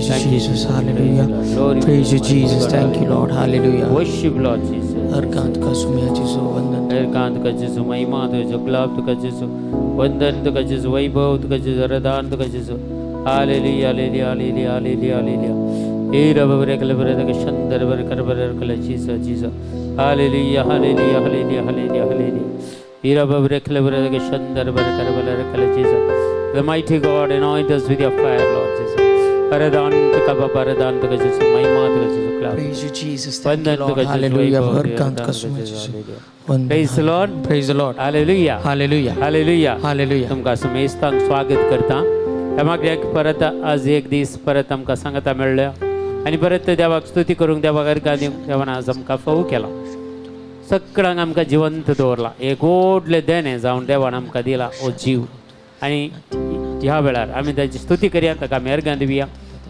Praise you, Jesus. Hallelujah. Praise you, Jesus. Thank you, Lord. Hallelujah. Worship Lord Jesus. अर्कांत का सुमिया जिसो वंदन एकांत का जिसु महिमा तुझे गुलाब तुझे जिसु वंदन तुझे जिसु वैभव तुझे जिसु रदान तुझे जिसु hallelujah hallelujah hallelujah hallelujah hallelujah ए रब बरे कल बरे तक शंदर बरे कर बरे कल Jesus Jesus hallelujah hallelujah hallelujah hallelujah hallelujah ए रब बरे कल बरे तक शंदर बरे कर बरे कल Jesus the mighty God anoint us with your fire Lord Jesus रदान तुझे बाबा रदान तुझे जिसु महिमा तुझे जिसु Praise you, Jesus. Thank you, Lord. Hallelujah. अर्कांत का सुमिया जिसो वंदन Praise the Lord. Praise the Lord. Hallelujah. Hallelujah. Hallelujah. Hallelujah. तुमका समेस्तांक स्वागत करता आमकां एक परत आज एक दीस परत आमकां सांगता मेळ्ळ्या आनी परत देवाक स्तुती करूंक देवाक अर्घा दिवंक देवान आज आमकां फोव केला सगळ्यांक आमकां जिवंत दवरला एक व्हडलें देणें जावन देवान आमकां दिला हो जीव आनी ह्या वेळार आमी ताची स्तुती करया ताका आमी अर्घां दिवया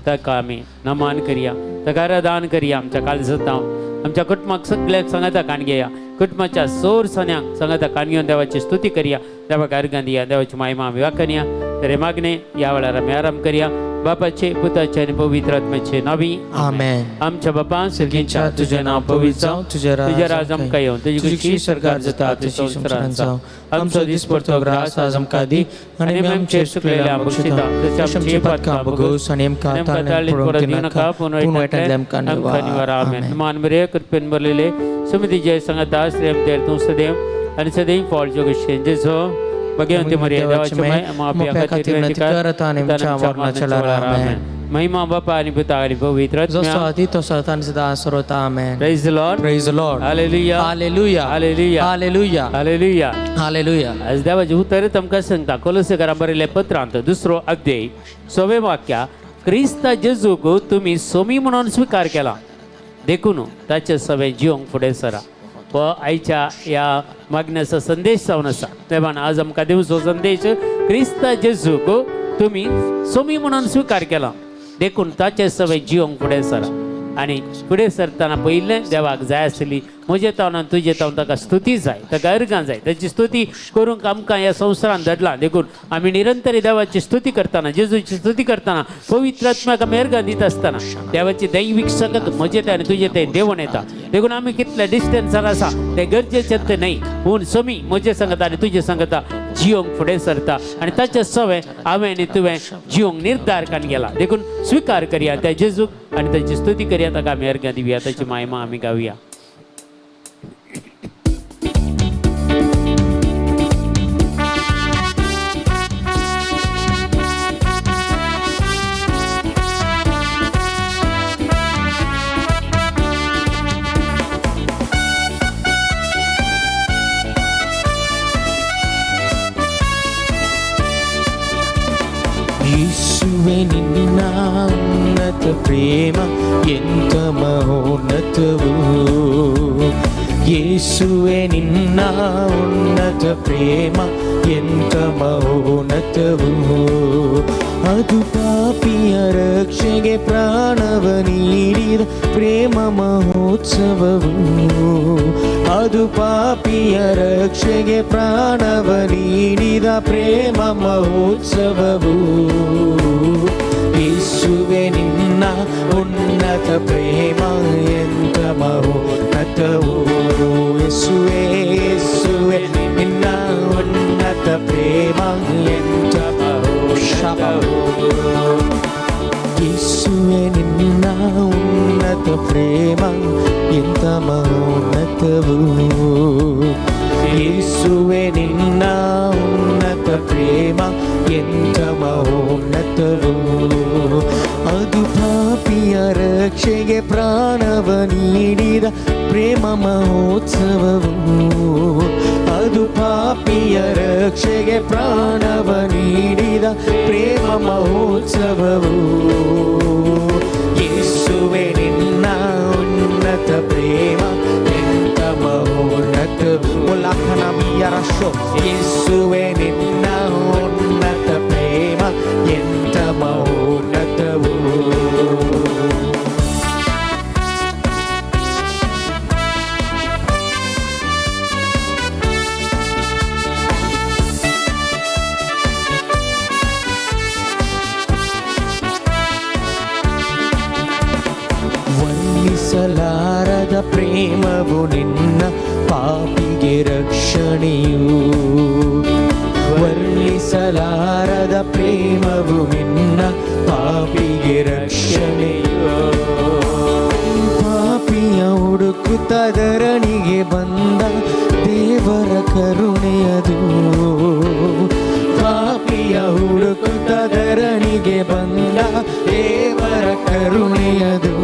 ताका आमी नमान करया ताका आराधन करया आमच्या काळजांत आमच्या कुटुंबाक सगळ्याक सांगता काण घेया कुटुंबाच्या सोर सन्यांक सांगता काण घेवन देवाची स्तुती करया देवाक अर्घां दिया देवाची महिमा आमी वाखनया तर मागणे या वेळार आमी आराम करया बापाचे पुताचे आणि पवित्र आत्म्याचे नावी आमेन. आमच्या बापा सगळ्यांच्या तुझे नाव पवित्र जावं तुझे राज आमकां येवं तुजी खुशी सरकार जाता तशी संवसारांत जावं आमचो दीस पडतो ग्रास आज आमकां दी आनी आमचेर चुकलेल्या बक्षिता तशी आमची पातकां भोगोस आनी आमकां ताळीन परत दिनाका पूण वायटांतल्यान आमकां निवार आमेन. मान बरे कृपेन भरलेले समिती जय सांगता श्रेम देर तूं सदैव आनी सदैव फॉल जोगेशे जेजो भगवंती मरिया देवाची माफी खातीर विनंती करता आनी आमच्या मरणाच्या वेळार आमेन. महिमा बापा आणि पिता आणि पवित्र आत्म्या जसो आदी तसो आता आनी सदां सर्वता आमेन. Praise the Lord. Praise the Lord. Hallelujah. Hallelujah. Hallelujah. Hallelujah. Hallelujah. Hallelujah. आज देवाचे उतर आमकां सांगता कोलोसेकारां बरयल्ल्या पत्रांत दुसरो अध्याय 6वें वाक्य क्रिस्त जेजूक तुमी सोमी म्हणून स्वीकार केला देखून ताचे सवे जिवंक फुडें सरा व आयच्या या मागण्याचा संदेश जावन आसा देवान आज आमकां दिवचो संदेश क्रिस्त जेजूक तुमी सोमी म्हणून स्वीकार केला देखून ताचे सवय जिवंक फुडें सरा आनी फुडें सरतना पयलें देवाक जाय आसली म्हजे तावन आनी तुजे तावन ताका स्तुती जाय ताका अर्घां जाय ताची स्तुती करूंक आमकां ह्या संवसारांत धाडलां देखून आमी निरंतर देवाची स्तुती करतना जेजूची स्तुती करतना पवित्र आत्म्याक आमी अर्घां दिता आसतना देवाची दैवीक संगत म्हजे ते आनी तुजे ते देवण येता देखून आमी कितले डिस्टन्सार आसा ते गरजेचें ते न्हय पूण समी म्हजे संगत आनी तुजे संगता जिवंक फुडें सरता आनी ताचे सवय हांवें आनी तुवें जिवंक निर्धार कान गेला देखून स्वीकार करया त्या जेजूक आनी ताची स्तुती करया ताका आमी अर्घां दिवया ताची महिमा आमी गावया. ಯೇಸುವೆ ನಿನ್ನ ಉನ್ನತ ಪ್ರೇಮ ಎಂತ ಮಹೋನ್ನತವು ಯೇಸುವೆ ನಿನ್ನ ಉನ್ನತ ಪ್ರೇಮ ಎಂತ ಮಹೋನ್ನತವು ಅದು ಪಾಪಿಯ ರಕ್ಷೆಗೆ ಪ್ರಾಣವ ನೀಡಿದ ಪ್ರೇಮ ಮಹೋತ್ಸವವು ಅದು ಪಾಪಿಯ ರಕ್ಷೆಗೆ ಪ್ರಾಣವ ನೀಡಿದ ಪ್ರೇಮ ಮಹೋತ್ಸವವು ಯೇಸುವೆ ನಿನ್ನ ಉನ್ನತ ಪ್ರೇಮ ಎಂತ ಮಹೋನ್ನತವು ಯೇಸುವೆ ಯೇಸುವೆ ನಿನ್ನ ಉನ್ನತ ಪ್ರೇಮ ಎಂತ ಮಹೋನ್ನತವು ಯೇಸುವೆ ನಿನ್ನ ಉನ್ನತ ಪ್ರೇಮ ಎಂತ ಮಹೋನ್ನತವು ಯೇಸುವೆ ನಿನ್ನ ಉನ್ನತ ಪ್ರೇಮ ಎಂತ ಮಹೋನ್ನತವು ಅದು ಪಾಪಿಯ ರಕ್ಷೆಗೆ ಪ್ರಾಣವ ನೀಡಿದ ಪ್ರೇಮ ಮಹೋತ್ಸವವು ಅದು ಪಾಪಿಯ ರಕ್ಷೆಗೆ ಪ್ರಾಣವ ನೀಡಿದ ಪ್ರೇಮ ಮಹೋತ್ಸವವು ಯೇಸುವೆ ನಿನ್ನ ಉನ್ನತ ಪ್ರೇಮ ಎಂತ ಮಹೋನ್ನತವು ಲಾಖನ ಬಿಯರಶೋ ಯೇಸುವೆ ನಿನ್ನ ಉನ್ನತ ಪ್ರೇಮ ಎಂತ ಮಹೋನ್ನತವು ಕರುಣೆಯು ವರ್ಣಿಸಲಾರದ ಪ್ರೇಮವು ನಿನ್ನ ಪಾಪಿಗೆ ರಕ್ಷಣೆಯು ಪಾಪಿಯ ಹುಡುಕುತ್ತ ಧರಣಿಗೆ ಬಂದ ದೇವರ ಕರುಣೆಯದು ಪಾಪಿಯ ಹುಡುಕುತ್ತ ಧರಣಿಗೆ ಬಂದ ದೇವರ ಕರುಣೆಯದು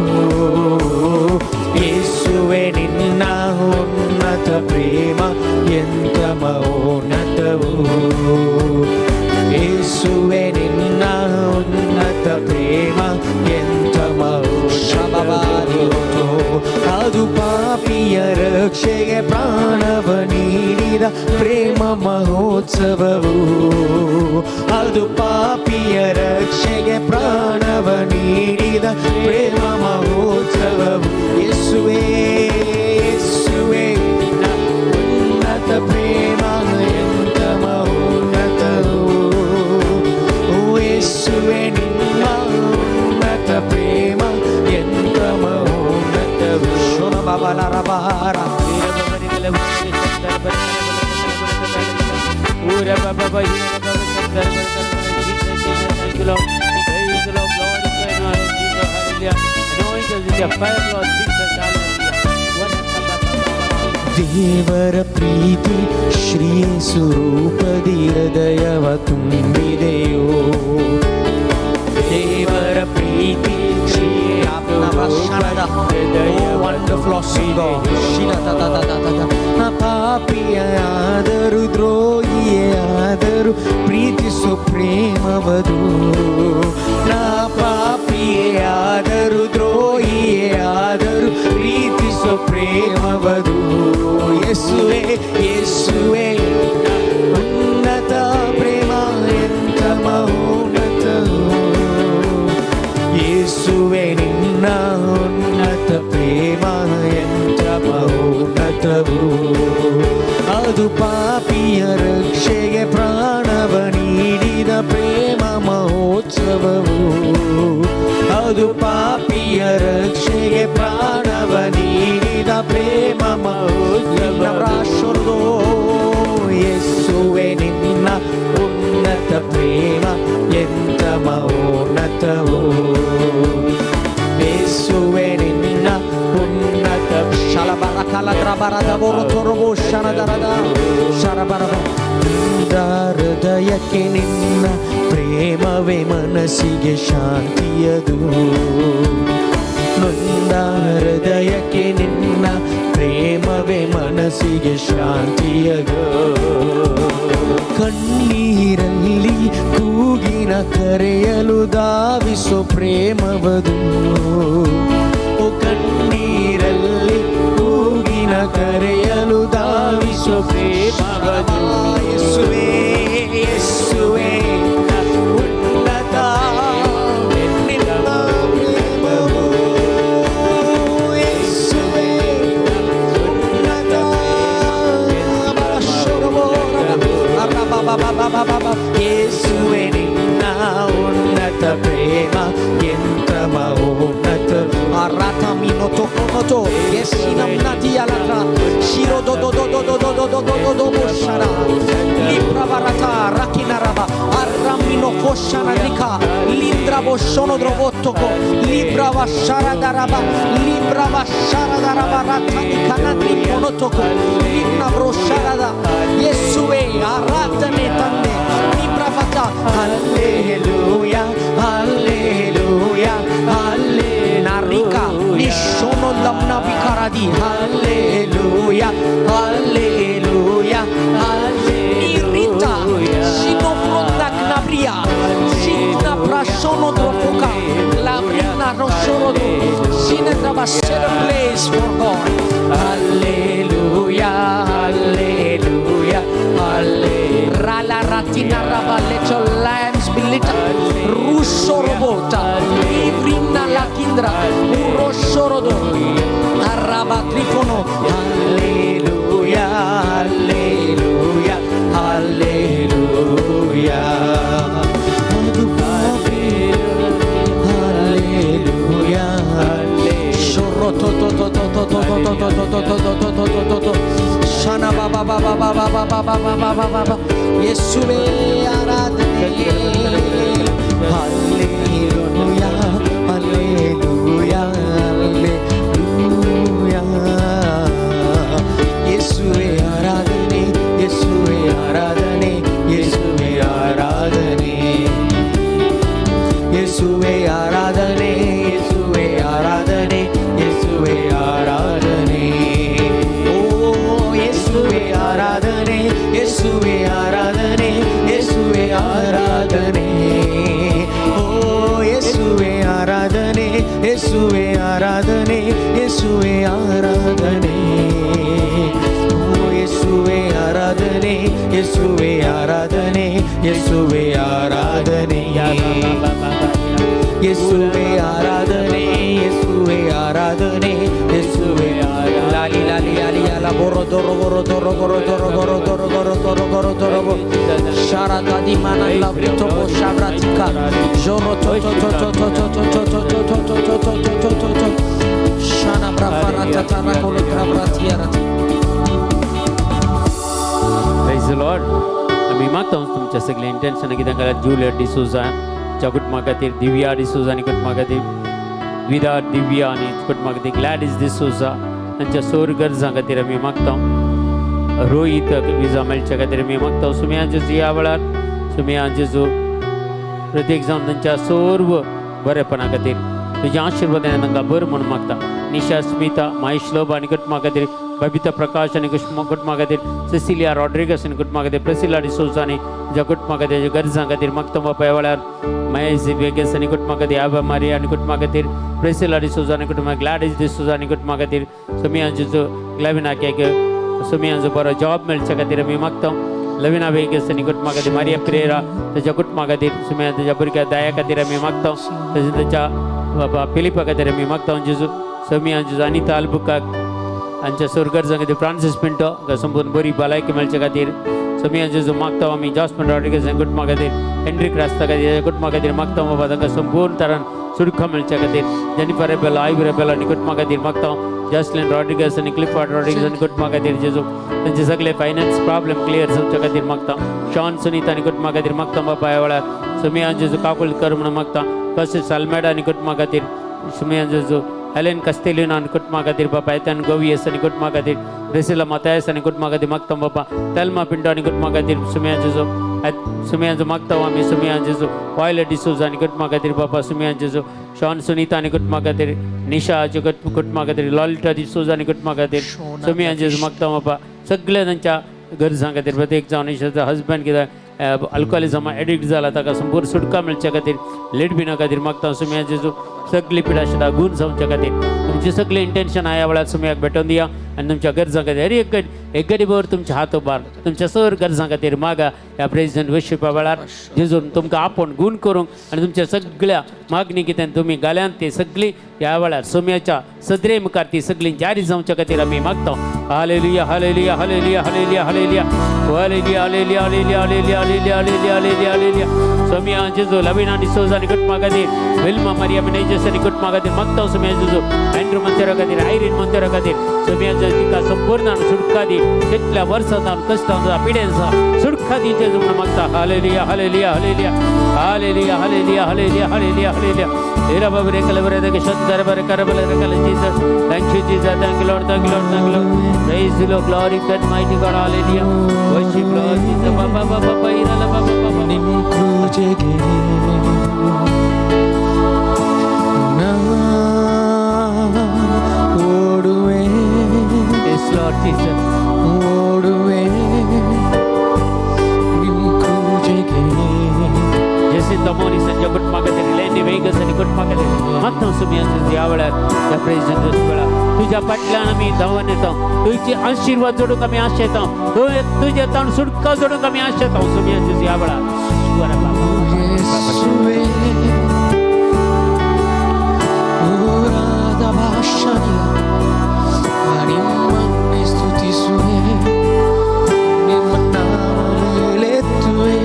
ಯೇಸುವೆ ನಿನ್ನ ಉನ್ನತ ಪ್ರೇಮ ಎಂತ ಮೌನತವು ಯೇಸುವೆ ನಿನ್ನ ಉನ್ನತ ಪ್ರೇಮ ಎಂತ ಮೌನವಾದಿತು ಅದು ಪಾಪಿಯ ರಕ್ಷೆಗೆ ಪ್ರಾಣವ ನೀಡಿದ ಪ್ರೇಮ ಮಹೋತ್ಸವವು ಅದು ಪಾಪಿಯ ರಕ್ಷೆಗೆ ಪ್ರಾಣವ ನೀಡಿದ ಪ್ರೇಮ ಮಹೋತ್ಸವವು ಯೇಸುವೇ ಯೇಸುವೇ ನಿನ್ನ ಉನ್ನತ ಪ್ರೇಮ ಎಂತ ಮಹೋನ್ನತವು ಓ ಯೇಸುವೇ ನಿನ್ನ ಉನ್ನತ ಪ್ರೇಮ ಎಂತ ಮಹೋನ್ನತವು ಶೋನ ಬಾಬಾಲರಬಾರ ದೇವರ ಪ್ರೀತಿ ಶ್ರೀ ಸ್ವರೂಪದಿ ಹೃದಯವ ತುಂಬಿದೆಯೋ ದೇವರ ಪ್ರೀತಿ ಪಾಪಿಯಾದರೂ ದ್ರೋಹಿಯೇ ಆದರೂ ಪ್ರೀತಿಸೋ ಪ್ರೇಮವದು ನಾ ಪಾಪಿಯೇ ಆದರೂ ದ್ರೋಹಿಯೇ ಆದರೂ ಪ್ರೀತಿಸೋ ಪ್ರೇಮವದು ಯೇಸುವೆ ಯೇಸುವೆ ಉನ್ನತ ಪ್ರೇಮ ಎಂತ ಮಹೋನ್ನತವು ಯೇಸುವೆ ನಿನ್ನ ಉನ್ನತ ಪ್ರೇಮ ಎಂತ ಮಹೋನ್ನತವು ಅದು ಪಾಪಿಯ ರಕ್ಷೆಗೆ ಪ್ರಾಣವ ನೀಡಿದ ಪ್ರೇಮ ಮಹೋತ್ಸವವು ಅದು ಪಾಪಿಯ ರಕ್ಷೆಗೆ ಪ್ರಾಣವ ನೀಡಿದ ಪ್ರೇಮ ಮಹೋತ್ಸವ ಯೇಸುವೆ ನಿನ್ನ ಉನ್ನತ ಪ್ರೇಮ ಎಂತ ಮಹೋನ್ನತವು ಯೇಸುವೆ ನಿನ್ನ ಉನ್ನತ ಹೃದಯಕ್ಕೆ ನಿನ್ನ ಪ್ರೇಮವೇ ಮನಸ್ಸಿಗೆ ಶಾಂತಿಯದು ನೊಂದ ಹೃದಯಕ್ಕೆ ನಿನ್ನ ಪ್ರೇಮವೇ ಮನಸ್ಸಿಗೆ ಶಾಂತಿಯದು ಕಣ್ಣೀರಲ್ಲಿ ಕೂಗಿನ ಕರೆಯಲು ಧಾವಿಸೋ ಪ್ರೇಮವದು ಓ ಕಣ್ಣೀರಲ್ಲಿ ಕೂಗಿನ ಕರೆಯಲು ಧಾವಿಸೋ ಪ್ರೇಮವದು ಯೇಸುವೇ ಯೇಸುವೇ ಉನ್ನತ ನಿನ್ನ ಪ್ರೇಮವು ಯೇಸುವೇ ಉನ್ನತ ಯೇಸುವೆ ನಿನ್ನ ಉನ್ನತ ಪ್ರೇಮ ಎಂತ ಮಹೋನ್ನತ ಅರಾಥ ಮಿನೋಟೋ ಕೊನೋಟೋ ಯೇಸಿನಂ ನದಿಯಲತ್ರ ಶಿರೋ ದೋ ದೋ ದೋ ದೋ ದೋ ದೋ ದೋ ದೋ ದೋ ದೋ ಬೋಶರ ಲಿಪ್ರವರತ ರಕಿನರವ ಅರ್ರಮಿನೋ ಕೋಶನ ನಿಕ ಲಿಂದ್ರವೋ ಶೋನೋ ದ್ರವೋತ್ತಕೋ ಲಿಬ್ರವ ಶರದರವ ಲಿಬ್ರವ ಶರದರವ ರಥನಿ ಕನದ್ರಿ ಕೊನೋತಕೋ ಲಿಬ್ರವ ಶರದ ಯೇಸುವೆ ಆರಾಧನೆ ತಂದೆ ಲಿಬ್ರವತ ಹಲ್ಲೆಲೂಯ ಹಲ್ಲೆಲೂಯ ಹಲ್ಲೆ ನಾರಿಕ ನಿಶೋನೋ ಲಮ್ನ ವಿಕಾರದಿ ಹಲ್ಲೆಲೂಯ ಹಲ್ಲೆಲೂಯ ಹಲ್ಲೆಲೂಯ ಶಿನೋ ಫ್ರೋಂದಕ್ ನಬ್ರಿಯಾ ಶಿನ ಪ್ರಾಶೋನೋ ದ್ರಫುಕ ಲಾಬ್ರಿನ ರೋಶೋರೋದು ಶಿನ ದ್ರವ set a place for God hallelujah hallelujah hallelujah rala ratina raba let your lamps be lit up rusorobota ivrina lakindra urosorodo araba trifono hallelujah hallelujah hallelujah hallelujah shana baba baba ಯೇಸುವೇ ಆರಾಧನೆ hallelujah hallelujah hallelujah ಯೇಸುವೇ ಆರಾಧನೆ ಯೇಸುವೇ ಆರಾಧನೆ ಯೇಸುವೇ ಆರಾಧನೆ ಯೇಸುವೇ ಆರಾಧನೆ ಯೇಸುವೇ ಆರಾಧನೆ ಯೇಸುವೇ ಆರಾಧನೆ ಓ ಯೇಸುವೇ ಆರಾಧನೆ ಯೇಸುವೇ ಆರಾಧನೆ ಯೇಸುವೇ ಆರಾಧನೆ ಓ ಯೇಸುವೇ ಆರಾಧನೆ ಯೇಸುವೇ ಆರಾಧನೆ ಯೇಸುವೇ ಆರಾಧನೆ ಓ ಯೇಸುವೇ ಆರಾಧನೆ ಯೇಸುವೇ ಆರಾಧನೆ ಯೇಸುವೇ ಆರಾಧನೆ ಯೇಸುವೇ ಆರಾಧನೆ ಯೇಸುವೇ ಆರಾಧನೆ ಯೇಸುವೇ ಲಾಲಿ ಲಾಲಿ ಲಾಲಿ ಅಲ ಬರೋ ದೊರೋ ಬರೋ ದೊರೋ ಬರೋ ದೊರೋ ಬರೋ ದೊರೋ ಬರೋ ದೊರೋ ಬರೋ ದೊರೋ ಶಾರದಾ ದಿ ಮನಲ್ಲ ಬಿಟೋ ಶಾಬ್ರಾತಿಕ ಜೋರೋ ಚೋ ಚೋ ಚೋ ಚೋ ಚೋ ಚೋ ಚೋ ಚೋ ಚೋ ಚೋ ಚೋ ಚೋ ಚೋ ಚೋ ಚೋ ಚೋ ಶಾನ ಬ್ರಫಾರಾ ಚಚಾರಾ ಕೋಲೆ ಬ್ರಫಾತಿಯಾರಾ Praise the Lord. आम्ही मागतो तुमच्या सगळे इंटेन्शन कितें घालात जुलियट डिसूजा च्या कुटुंबा खातीर दिव्या डिसूजा आनी कुटुंबा खातीर विदा दिव्या आनी कुटुंबा खातीर ग्लॅडीस डिसूजा तांच्या सोर गरजां खातीर आमी मागता रोहीत विजा मेळच्या खातीर आमी मागता सुमया जेजू ह्या वेळार सुमया जेजू प्रत्येक जावन तांच्या सर्व बरेपणा खातीर तुज्या आशिर्वादान तांकां बरें म्हणून मागता निशा स्मिता महेश लोब आनी कुटुंबा खातीर बबिता प्रकाश आनी कुटुंबा खातीर सिसिलिया रॉड्रिगस आनी कुटुंबा खातीर प्रेसिला डिसोजा आनी तुज्या कुटुंबा खातीर गरजां खातीर मागता बापा ह्या वेळार महेश वेगस आनी कुटुंबा खातीर आबा मारिया आनी कुटुंबा खातीर प्रेसिला डिसोजा आनी कुटुंबा ग्लॅडीस डिसोजा आनी कुटुंबा खातीर सुमया जेजू ग्लॅविनाक सुमयांचो बरो जॉब मेळच्या खातीर आमी मागता लविना वेगस आनी कुटुंबा खातीर मारिया प्रेरा ताच्या कुटुंबा खातीर सुमया ताच्या भुरग्या दया खातीर आमी मागता तशेंच ताच्या बाबा फिलिपा खातीर आमी मागता जेजू सुमया जेजू अनिता अल्बुकाक आमच्या सुरगर्जां खातीर फ्रांसीस पिंटो संपूर्ण बरी भलायकी मेळच्या खातीर सुमया जेजू मागता आमी जॉस्मिन रॉड्रिगस कुटुंबा खातीर हेनरिक रास्ता खातीर कुटुंबा खातीर मागता बाबा तांकां संपूर्ण तरान सुरक्षा मेळच्या खातीर जेनिफर रेबेल आयब रेबेल आनी कुटुंबा खातीर मागता जस्लिन रॉड्रिगस आनी क्लिफॉर्ड रॉड्रिगस आनी कुटुंबा खातीर जेजू तांचे सगळे फायनान्स प्रॉब्लेम क्लियर जावच्या खातीर मागता शॉन सुनीत आनी कुटुंबा खातीर मागता बाबा ह्या वेळार सुमया जेजू काकूल कर म्हणून मागता कशें सालमेडा आनी कुटुंबा खातीर सुमया जेजू हेलेन कस्तेलिनो आनी कुटुंबा खातीर बापा एतन गोवियस आनी कुटुंबा खातीर रेसिला मातायस आनी कुटुंबा खातीर मागता बापा तेल्मा पिंटो आनी कुटुंबा खातीर सुमया जेजू सुमयांचो मागता आमी सुमया जेजू वायलेट डिसोजा आनी कुटुंबा खातीर बापा सुमया जेजू शॉन सुनीता आनी कुटुंबा खातीर निशा कुटुंबा खातीर लॉलिटा डिसोजा आनी कुटुंबा खातीर सुमया जेजू मागता बापा सगळ्या तांच्या गरजां खातीर प्रत्येक जावन निशाचा हजबंड कित्याक अल्कोहोलिजमा एडिक्ट जाला ताका संपूर्ण सुटका मेळच्या खातीर लेट बिना खातीर मागता सुमया जेजू सगळी पिडा शिडा गुण जावच्या खातीर तुमचे सगळे इंटेन्शन ह्या वेळार सुमयाक भेटोवन दिया आनी तुमच्या गरजां खातीर एक घडी भर तुमचे हात उबार तुमच्या सर गरजां खातीर मागा ह्या प्रेसिडेंट वर्शिपा वेळार जेजून तुमकां आपूण गूण करूंक आनी तुमच्या सगळ्या मागणी कितें तुमी घाल्यान ती सगळी ह्या वेळार सुमयाच्या सदरे मुखार ती सगळी जारी जावच्या खातीर आमी मागता hallelujah hallelujah hallelujah hallelujah hallelujah hallelujah hallelujah hallelujah hallelujah hallelujah hallelujah hallelujah hallelujah Somaiya जेजू लविना डिसोजा आनी कुटुंबा खातीर विल्मा मारिया मेनेजस आनी कुटुंबा खातीर मागता सुमया जेजू एंड्रू मंदिरा खातीर आयरीन मंदिरा खातीर सुमया जेजू तिका संपूर्ण सुटका दी कितल्या वर्सां जावन कश्टां पिडेन सुटका दी जेजू म्हणून मागता hallelujah hallelujah hallelujah hallelujah hallelujah hallelujah hallelujah hallelujah हेरा बाबा रे कलबरे दे शंकर बरे करबले रे कल Jesus thank you Jesus thank you Lord thank you Lord thank you Lord praise the Lord glory God mighty God hallelujah worship Lord Jesus बाबा बाबा पैरा बाबा बाबा निम क्रूजेगे ना ओडुवे यस लॉर्ड जीसस ओडुवे निम क्रूजेगे जैसे तमोनी संजय कुटुंबा खातीर लेनी वेगस आनी कुटुंबा खातीर मागता सुमया ह्या वेळार ह्या प्रेसिडेंट वेळार तुज्या फाटल्यान आमी धांवन येता तुझे आशिर्वाद जोडूंक आमी आशा येता तुजे ताण सुटका जोडूंक आमी आशा येता सुमया ह्या वेळार येसुवे ओरादा भाषानिया आणि मने स्तुतिसुवे निमनाले तुवे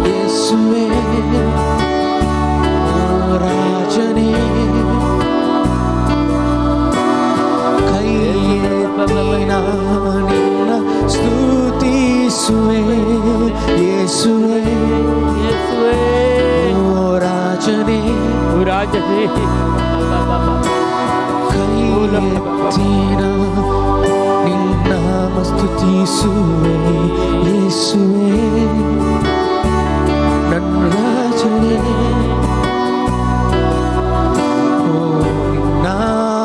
येसुवे राजने कैये पवना निन्न स्तुति ಯೇಸುವೆ ಯೇಸುವೆ ಯೇಸುವೇ ಓ ರಾಜನೇ ರಾಜನೇ ಕೈ ಎತ್ತಿನ ನಿನ್ನ ಸ್ತುತಿಸುವೆ ಯೇಸುವೆ ನನ್ನ ರಾಜನೇ ಓ ನಿನ್ನ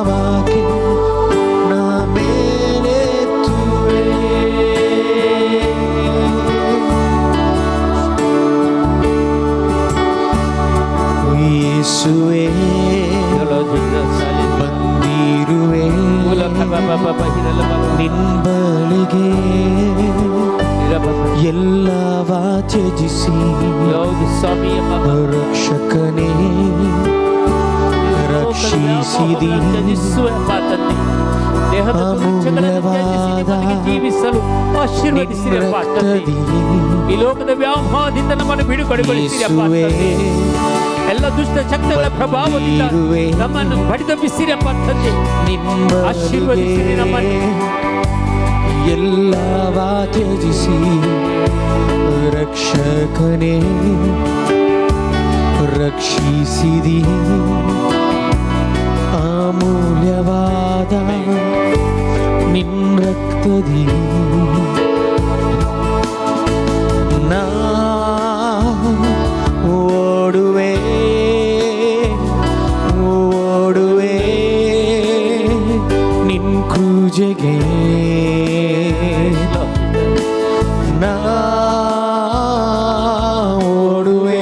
ವಾಕ್ಯ ನಾ ಮೇಲೆತ್ತುವೆ ಯೇಸುವೆ ಬಂದಿರುವೆ ನಿನ್ ಬಳಿಗೆ ಎಲ್ಲವ ತ್ಯಜಿಸಿ ರಕ್ಷಕನೇ ರಕ್ಷಿಸಿದಿ ಜೀವಿಸಲು ಆಶೀರ್ವದಿಸಿರಪ್ಪ ತಂದೆ. ಈ ಲೋಕದ ವ್ಯಾಮೋಹದಿಂದ ನಮ್ಮನ್ನು ಬಿಡುಗಡೆಗೊಳಿಸಿರಪ್ಪ ತಂದೆ. ಎಲ್ಲ ದುಷ್ಟ ಶಕ್ತಿಗಳ ಪ್ರಭಾವದಿಂದ ನಮ್ಮನ್ನು ಬಡಿದಬ್ಬಿಸಿರಪ್ಪ ತಂದೆ. ಆಶೀರ್ವದಿಸಿರಿ ನಮ್ಮನ್ನು. ಎಲ್ಲವ ತ್ಯಜಿಸಿ ರಕ್ಷಕನೇ ರಕ್ಷಿಸಿದಿ ಅಮೂಲ್ಯವಾದ ನಿನ್ ರಕ್ತದಿ ನಾ ಓಡುವೆ ಓಡುವೆ ನಿನ್ ಕ್ರೂಜೆಗೆ ನಾ ಓಡುವೆ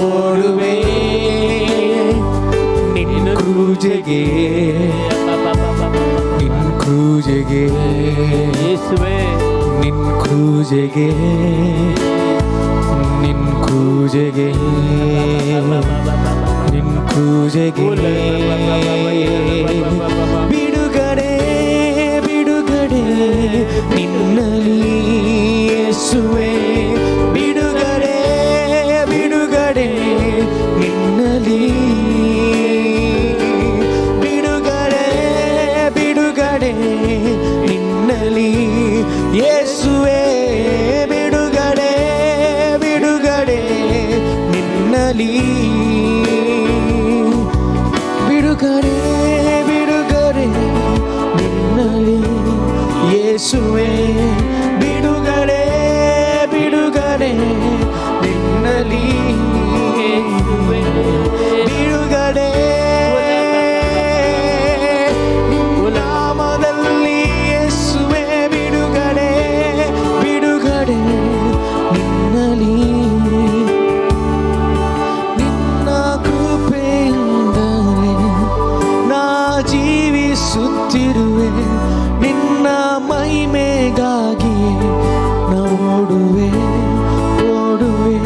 ಓಡುವೆ ನಿನ್ನ ಕ್ರೂಜೆಗೆ ನಿನ್ ಕ್ರೂಜೆಗೆ ಯೇಸುವೇ ನಿನ್ ಕ್ರೂಜೆಗೆ ನಿನ್ ಕ್ರೂಜೆಗೆ ನಿನ್ ಕ್ರೂಜೆಗೆ ಬಿಡುಗಡೆ ಬಿಡುಗಡೆ ನಿನ್ನಲಿ ಯೇಸುವೆ ಬಿಡುಗಡೆ ಬಿಡುಗಡೆ ನಿನ್ನಲಿ ಬಿಡುಗಡೆ ಬಿಡುಗಡೆ ನಿನ್ನಲಿ ಯೇಸುವೆ ಬಿಡುಗಡೆ ಬಿಡುಗಡೆ ನಿನ್ನಲಿ ಬಿಡುಗಡೆ ಬಿಡುಗಡೆ ನಿನ್ನಲಿ ಯೇಸುವೆ ಬಿಡುಗಡೆ ಬಿಡುಗಡೆ ನಿನ್ನಲಿ ಬಿಡುಗಡೆ ನಾಮದಲ್ಲಿ ಯೇಸುವೆ ಬಿಡುಗಡೆ ಬಿಡುಗಡೆ ನಿನ್ನಲಿ ನಿನ್ನ ಕೃಪೆಯಿಂದಲೇ ನಾ ಜೀವಿಸುತ್ತಿರುವೆ ನಿನ್ನ ಮಹಿಮೆಗಾಗಿಯೇ ನಾ ಓಡುವೆ ಓಡುವೆ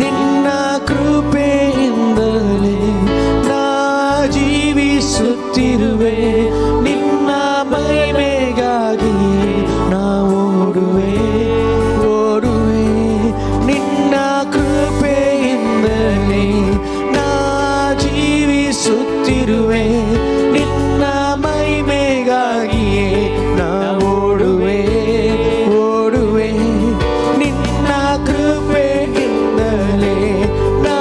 ನಿನ್ನ ಕೃಪೆಯಿಂದಲೇ ನಾ ಜೀವಿಸುತ್ತಿರುವೆ ನಿನ್ನ ಮಹಿಮೆಗಾಗಿಯೇ ನಾ ಓಡುವೆ ಓಡುವೆ ನಿನ್ನ ಕೃಪೆಯಿಂದಲೇ ನಾ ಜೀವಿಸುತ್ತಿರುವೆ ನಿನ್ನ ಮಹಿಮೆಗಾಗಿಯೇ ನಾ ಓಡುವೆ ಓಡುವೆ ನಿನ್ನ ಕೃಪೆಯಿಂದಲೇ ನಾ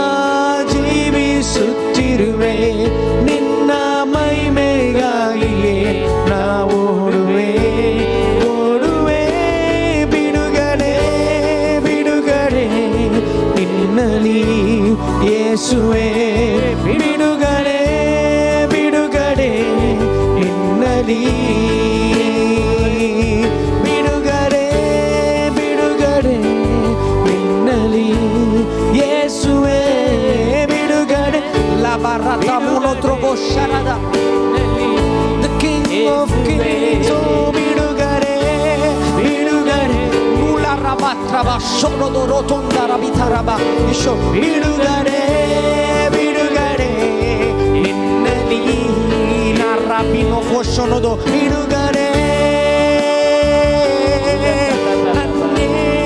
ಜೀವಿಸುತ್ತಿರುವೆ ನಿನ್ನ ಮಹಿಮೆಗಾಗಿಯೇ ನಾ ಓಡುವೆ ಓಡುವೆ ಬಿಡುಗಡೆ ಬಿಡುಗಡೆ ನಿನ್ನಲಿ ಯೇಸುವೆ ಬಿಡುಗಡೆ ಬಿಡುಗಡೆ ನಿನ್ನಲಿ ಬಿಡುಗಡೆ ಬಿಡುಗಡೆ ನಿನ್ನಲಿ ಯೇಸುವೆ ಬಿಡುಗಡೆ ಲಬರತ ಮುನೋತ್ರೋಬೋ ಶರದ The King of Kings oh ಬಿಡುಗಡೆ ಬಿಡುಗಡೆ ಮೂಲ ರಬತ್ರಬ ಶೋರೋದೋ ರೋಟೊಂದ ರಬಿಥರಬ ಇಶೋ ಬಿಡುಗಡೆ ಬಿಡುಗಡೆ ನಿನ್ನಲಿ ನರಬಿನೋ ಫೋಶೋನೋದೋ ಬಿಡುಗಡೆ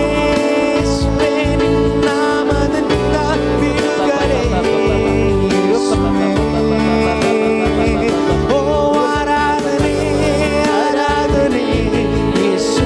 ನನ್ನೇಸುವೆ ನಿನ್ನ ನಾಮದಿಂದ ಬಿಡುಗಡೆ ಓ ಆರಾಧನೆ ಆರಾಧನೆ ಯೇಸು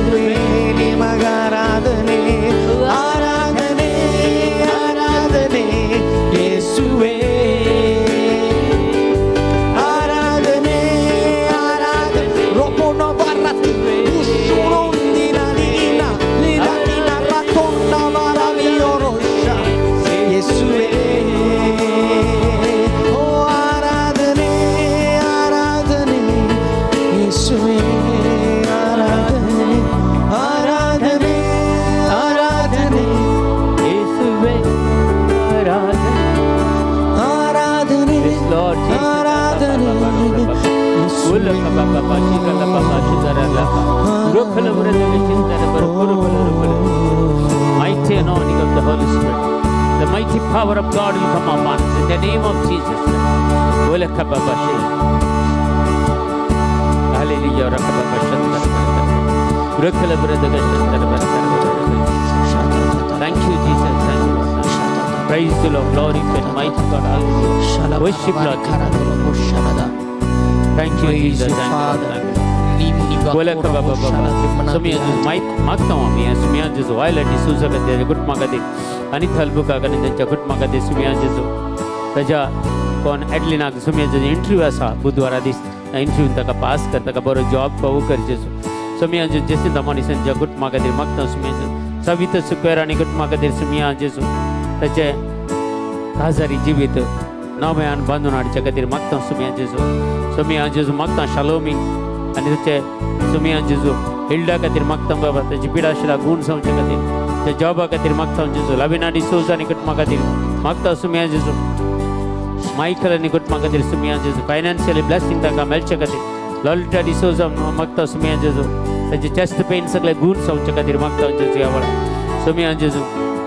Mighty anointing of the Holy Spirit. The mighty power of God will come upon us in the name of Jesus. Hallelujah. Thank you, Jesus. Thank you, Lord. Praise the Lord. Glory to the mighty God. Hallelujah. Worship Lord. Thank you, Jesus. Thank you, Lord. Boleh ke Bapa semia juz मागता हूँ मी semia juz वायला डिसूजा का दे गुट मागा दे आणि थलबुका का त्यांच्या गुट मागा दे semia juz त्याच्या कोण ॲडलिना semia juz इंटरव्ह्यू असा बुधवारा दिस इंटरव्ह्यू तक पास करता का बरो जॉब पाहू करजे semia juz जैसे दमानी संजा गुट मागा दे मागता semia juz सविता सुपेर आणि गुट मागा दे semia juz त्याचे हजारी जीवित नामयान बांधून आडच्या कधीर मागता semia juz मागता शालोमी आणि त्याचे semia juz हिल्डा खातीर मागता बाबा त्याची पिडाशिला गुण संवचे खातीर त्या जॉबा खातीर मागता जेजू लाविना डिसोजा आणि कुटुंबा खातीर मागता semia juz मायकल आणि कुटुंबा खातीर semia juz फायनान्शियली ब्लेसिंग ताका मेळचे खातीर लॉलिटा डिसोजा मागता semia juz त्याचे चेस्ट पेन सगळे गुण संवचे खातीर मागता जेजू या वेळा semia juz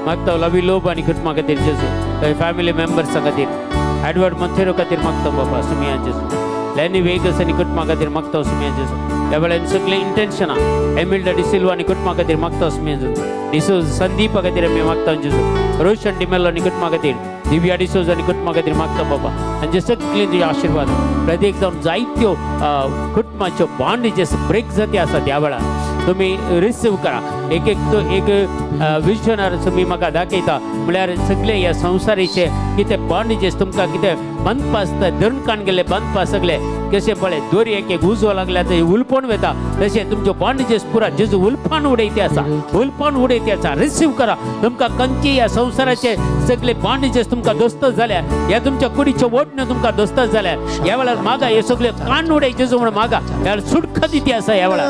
मागता लवी लोब आणि कुटुंबा खातीर जेजू त्या फॅमिली मेंबर्स खातीर एडवर्ड मंथेरो खातीर मागता बाबा semia juz लॅनी वेगस आणि कुटुंबा खातीर मागता semia juz या वेळेला सगळे इंटेन्शन एमिल्डा डिसिल्वा आणि कुटुंबा खातीर मागता semia juz डिसोज संदीप खातीर आमी मागता जेजू रोशन डिमेलो आणि कुटुंबा खातीर दिव्या डिसोज आणि कुटुंबा खातीर मागता बाबा आणि सगळे तुझे आशीर्वाद प्रत्येक जाऊन जायत्यो कुटुंबाच्यो बॉन्डेजेस ब्रेक जाते आसा त्या वेळा तुम्ही रिसीव करा एक विजनर तुम्ही म्हाका दाखयता म्हळ्यार सगळे ह्या संवसारीचे कितें बॉन्डेजेस तुमकां कितें बंदपा आसता धरून कान गेले बंदपा सगळे कशें पळय दोरी एक उजो लागल्या ते उलपण वता तशें तुमच्यो बॉन्डेजेस पुरा जेजू उलपान उडयते आसा रिसीव करा तुमकां खंयची ह्या संवसाराचे सगळे बॉन्डेजेस तुमकां दोस्त जाल्या ह्या तुमच्या कुडीच्यो ओडण्यो तुमकां दोस्त जाल्या ह्या वेळार मागा हे सगळे कान उडय जेजू म्हणून मागा ह्या सुटका दिती आसा ह्या वेळार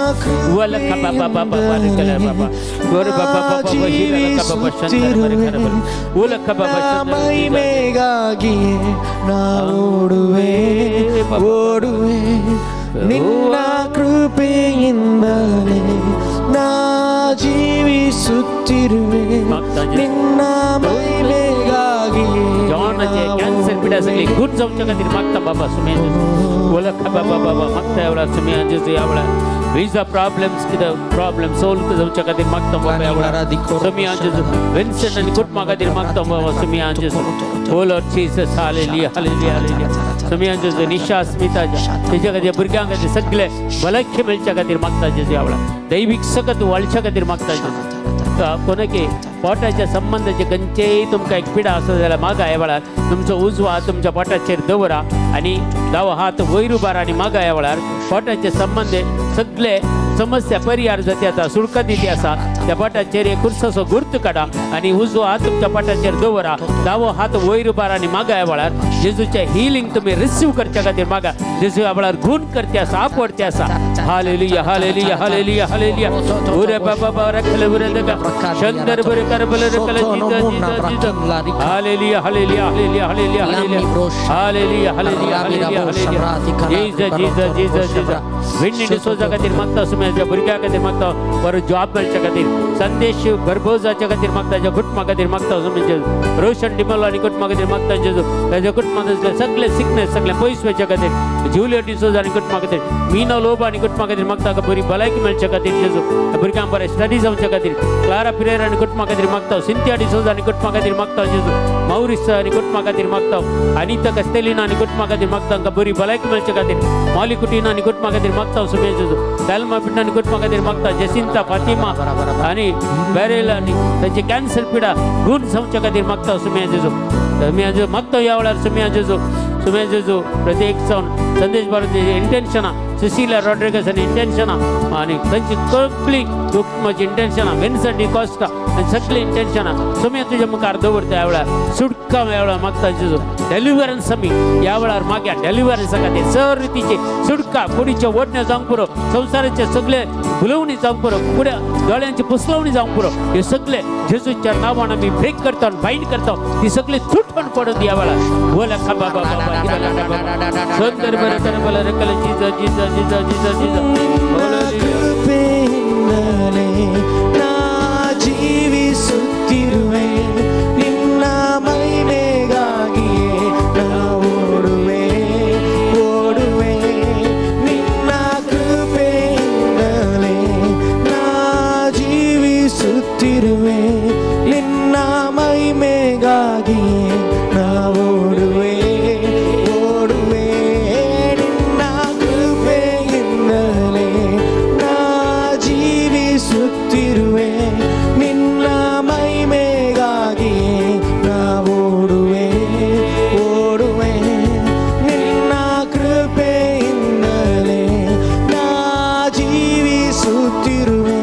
ನಿನ್ನ ಕೃಪೆಯಿಂದಲೇ ನಾ ಜೀವಿಸುತ್ತಿರುವೆ ನಿನ್ನ ಮಹಿಮೆಗಾಗಿ ಕ್ಯಾನ್ಸರ್ ಬಿಡ सगळी गुड जाऊच्या खातीर मागता बाबा semia juz ओळख बाबा मागता एवढा semia juz यावळा विजा प्रॉब्लेम्स कितें प्रॉब्लेम सॉल्व जावच्या खातीर मागता बाबा एवढा semia juz विन्सेंट आणि कुटुंबा खातीर मागता बाबा semia juz oh Lord Jesus hallelujah semia juz Nisha Smita तेच्या खातीर भुरग्यांक खातीर सगळे भलायकी मेळच्या खातीर मागता जेजू यावळा दैविक सकत वाळच्या खातीर मागता जेजू कोणाके पोटाच्या संबंधाचे खंयचेय तुमकां एक पिडा आसा जाल्यार मागा ह्या वेळार तुमचो उजवा हात तुमच्या पोटाचेर दवरा आनी दावो हात वयर उबारा आनी मागा ह्या वेळार पोटाचे संबंध सगळे समस्या परिहार जाती आसा सुडका दिती आसा त्या पोटाचेर एक कुर्सोसो गुर्त काडा आनी उजवो हात तुमच्या पोटाचेर दवरा दावो हात वयर उबारा आनी मागा ह्या वेळार जेजूचे हिलिंग तुमी रिसीव करच्या खातीर मागा जेजू ह्या वेळार गुण करते आसा आपडते आसा हालेलुया हालेलुया हालेलुया हालेलुया ओरे बाबा रखले उरे दगा शंदर बरे करबल रखले जीजा hallelujah hallelujah hallelujah hallelujah hallelujah hallelujah hallelujah जीजा विण्णी डिसोजा खातीर मागता semia भुरग्या खातीर मागता बरो जॉब मेळच्या खातीर संदेश भरभोजाच्या खातीर मागता जें कुटुंबा खातीर मागता semia रोशन डिमेलो आनी कुटुंबा खातीर मागता जेजू ताच्या कुटुंबांतले सगळे सिकनेस सगळे पयस वयच्या खातीर जुलियो डिसोजा आनी कुटुंबा खातीर मीना लोब आनी कुटुंबा खातीर मागता बरी भलायकी मेळच्या खातीर जेजू भुरग्यांक बरें स्टडी जावच्या खातीर क्लारा पिरेरा आनी कुटुंबा खातीर मागता सिंथिया डिसोजा आनी कुटुंबा खातीर मागता जेजू माउरिस आनी कुटुंबा खातीर मागता अनिता कस्तेलिना आनी कुटुंबा खातीर मागता तांकां बरी भलायकी मेळच्या खातीर मॉली कुटीना आनी कुटुंबा खातीर मागता semia juz दालमा पिडा आनी कुटुंबा खातीर मागता जसिंता फातिमा आनी बेरेल आनी तांची कॅन्सर पिडा गुण जावच्या खातीर मागता semia juz मागता ह्या वेळार semia juz प्रत्येक जावन संदेश भारती इंटेन्शना सुशीला रॉड्रिगस आनी इंटेन्शना आनी तांची कंप्लीट कुटुंबाची इंटेन्शना विन्सेंट डिकॉस्टा आनी सगळी इंटेन्शना semia तुज्या मुखार दवरता ह्या वेळार सुटका ह्या वेळार मागता जेजू डेलिव्हरन्स आमी ह्या वेळार मागया डेलिव्हरन्सा खातीर सर रितीची सुटका कुडीच्यो ओडण्यो जावंक पुरो संवसाराचे सगळे भुलवणी जावंक पुरो फुडें दोळ्यांची पुसलवणी जावंक पुरो हे सगळे जेजूच्या नांवान आमी ब्रेक करता बायंड करता ती सगळी तुटून पडत ह्या वेळार बोला खाबा बाबा सुंदर बरं कर बोला रकल जीजा जीजा जीजा जीजा जीजा ಜೀವಿಸುತ್ತಿರುವೆ ನಿನ್ನ ಮಹಿಮೆಗಾಗಿಯೇ ನಾ ಓಡುವೆ ನಿನ್ನ ಕೃಪೆಯಿಂದಲೇ ನಾ ಜೀವಿಸುತ್ತಿರುವೆ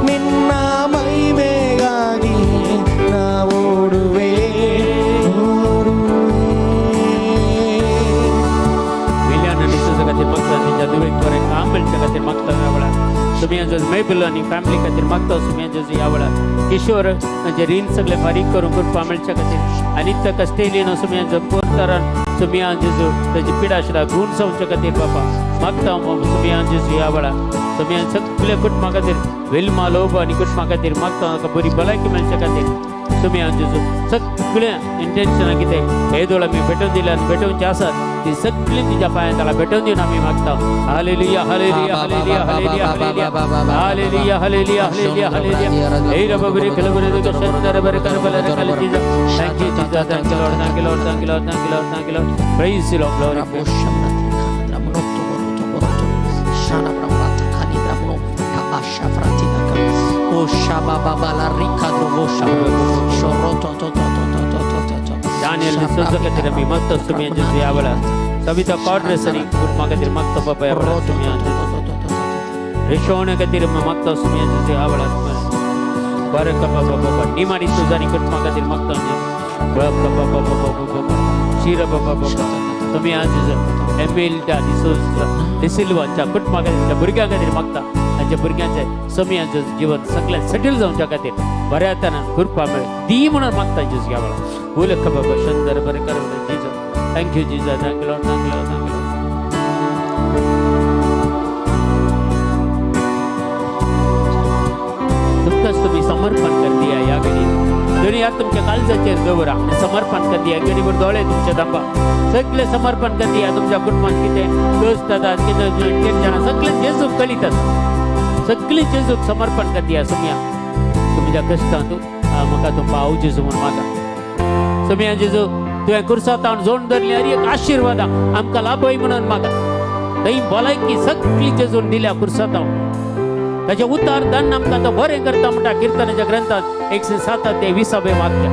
ನಿನ್ನ ಮಹಿಮೆಗಾಗಿಯೇ ನಾ ಓಡುವೆ Jadwin korek ambil jagatin makta awala sumiyan jaz Mabel ani family katir makta sumiyan jaz awala Kishore najarin sagle mari korun kur pamel jagatin anita Castellino sumiyan jaz portaran sumiyan jaz tajipida shra gun saun jagatin papa makta sumiyan jaz awala sumiyan sagle kut magatir Vilma loba ani kut magatir makta kaburi balai kimel jagatin sumiyan jaz sagle intention agite edola mi beton dilan beton jasa di सगळी तुझ्या पायाला भेटून देऊ आम्ही मागतो hallelujah hallelujah hallelujah hallelujah hallelujah hallelujah hallelujah hallelujah हे रब बरे कलबरे के सुंदर बरे करबले कल जी thank you Jesus thank you Lord thank you Lord thank you Lord thank you Lord thank you Lord praise you Lord glory Ramunotto boroto shana bramata khani ramuno tabasha fratina o shaba baba la ricadro bosha shoroto to Daniel D'Souza katira mi makta sumiyan jaz awala Savita Cordresani kut magatir makta papa awala sumiyan Rishona katira mi makta sumiyan jaz awala Baraka papa papa Nimari Suzani kut magatir makta Baraka papa papa Shira papa papa sumiyan jaz Emilda D'Souza D'Silva cha kut magatir burga katir makta anja burganche sumiyan jaz jivan sakla settle जाऊन jagatir barayatana kurpa me dimuna makta jaz awala Ule kababa shandar barakar Jesus. Thank you Jesus. Thank you Lord. Thank you Lord. Thank you Lord. तुमकाच तुम्ही समर्पण कर दिया या घडी दुनियात तुमच्या काळजाचे गौरा समर्पण कर दिया घडीवर डोळे तुमच्या दांबा सगळे समर्पण कर दिया तुमच्या कुटुंबात किती दोस्त दादा किती जण सगळे जेजू कलितात सगळे जेजू समर्पण कर दिया सुमिया तुमच्या कष्टांतू मका तुम पाऊ जेजू म्हणून मागा सुमिया जेजू तुझ्या कुर्सातान जोड धरली अरे एक आशीर्वाद आमका लाभय म्हणून मागा दही बोलाय की सगळी जेजून दिल्या कुर्सातान त्याचे उतार दान आमका तो बरे करता म्हणटा कीर्तनाच्या ग्रंथात 107 वाक्य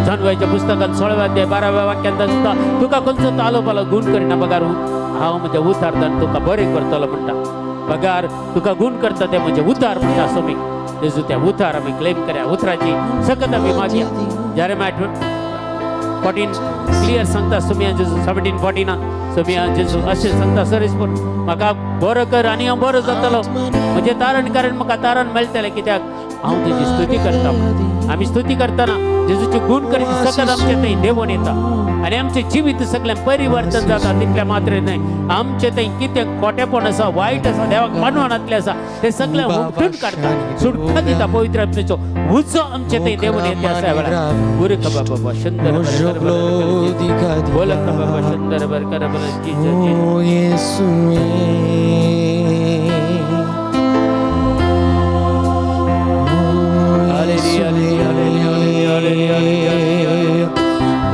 जानवायच्या पुस्तकात 16 वाक्यांत सुद्धा तुका कोणचो तालो पालो गुण करिना पगार हांव म्हणजे उतार दान तुका बरे करतलो म्हणटा पगार तुका गुण करता ते म्हणजे उतार म्हणटा सोमी जेजू त्या उतार आम्ही क्लेम करूया उताराची सकत आम्ही मागया जेरेमिया 14 क्लियर सांगता सुमिया जेजू 17:14 सुमिया जेजू असे सांगता सरीसपूर म्हाका बरो कर आनी हांव बरो जातलो म्हणजे तारण कारण म्हाका तारण मेळटलें कित्याक हांव तुजी स्तुती करता आमी स्तुती करतना जेजूची गुण करीत सकत आमचे थंय देवून येता आनी आमचें जिवीत सगळें परिवर्तन जाता तितलें मात्र न्हय आमचें थंय कितें खोटेपण आसा वायट आसा देवाक मानवनांतलें आसा तें सगळें उपटून काडटा सुटका दिता पवित्र आत्मेचो उजो आमचे थंय देवून येता आसा वेळार गुरू खबा बाबा सुंदर बोला बाबा सुंदर बरकर बोला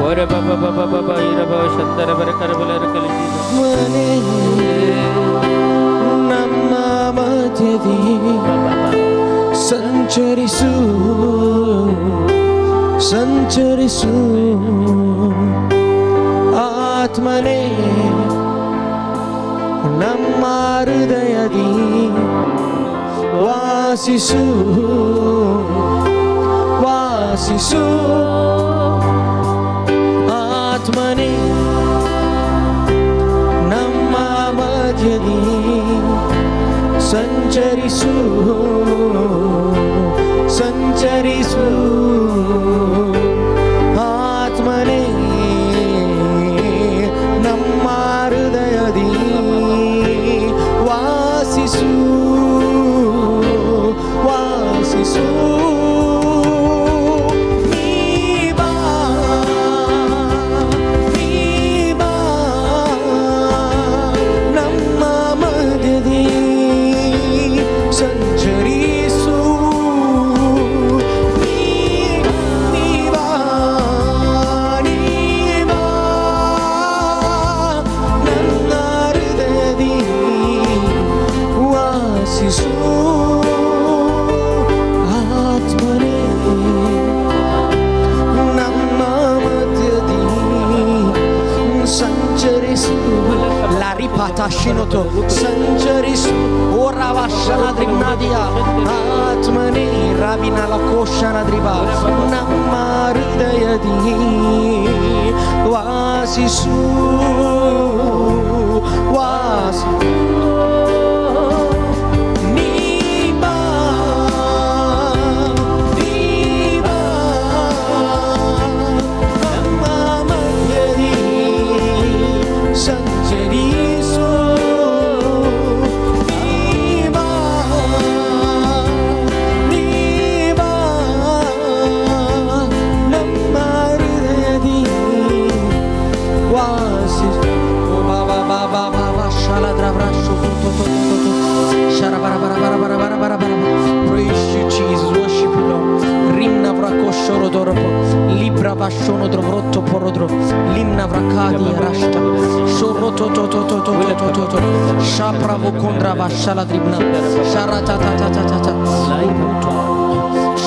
Ore baba baba baba ira baba shandara barakar bolar kali ನಮ್ಮ ಮಧ್ಯದಿ ಸಂಚರಿಸು ಸಂಚರಿಸು ಆತ್ಮನೇ ನಮ್ಮ ಹೃದಯದಿ ವಾಸಿಸು ವಾಸಿಸು ಆತ್ಮನೇ ನಮ್ಮ ಮಧ್ಯದಿ ಸಂಚರಿಸು ಸಂಚರಿಸು ಆತ್ಮನೇ ನಮ್ಮ ಹೃದಯದಿ ವಾಸಿಸು ವಾಸಿಸು ವಾಸಿಸು ಆತ್ಮನೇ ನಮ್ಮ ಮಧ್ಯದಿ ಸಂಚರಿಸು ಲಾರಿ ಪಾತಾಶಿನೋತು ಸಂಚರಿಸು ಓ ರಾವಾಶನಾದ್ರಿನಾದಿಯ ಆತ್ಮನೇ ರಾವಿನಲ ಕೋಶನಾದ್ರಿವ ನಮ್ಮ ಹೃದಯದಿ ವಾಸಿಸು ವಾಸಿ Praise you, Jesus. Worship you, Lord. Rimna vrakoshoro doropo, libra vashono drovrotto porodro, limna vrakadi rashta, shoroto to to to to to to to to, shapravo kondra vashala dribna, sharata ta ta ta ta ta.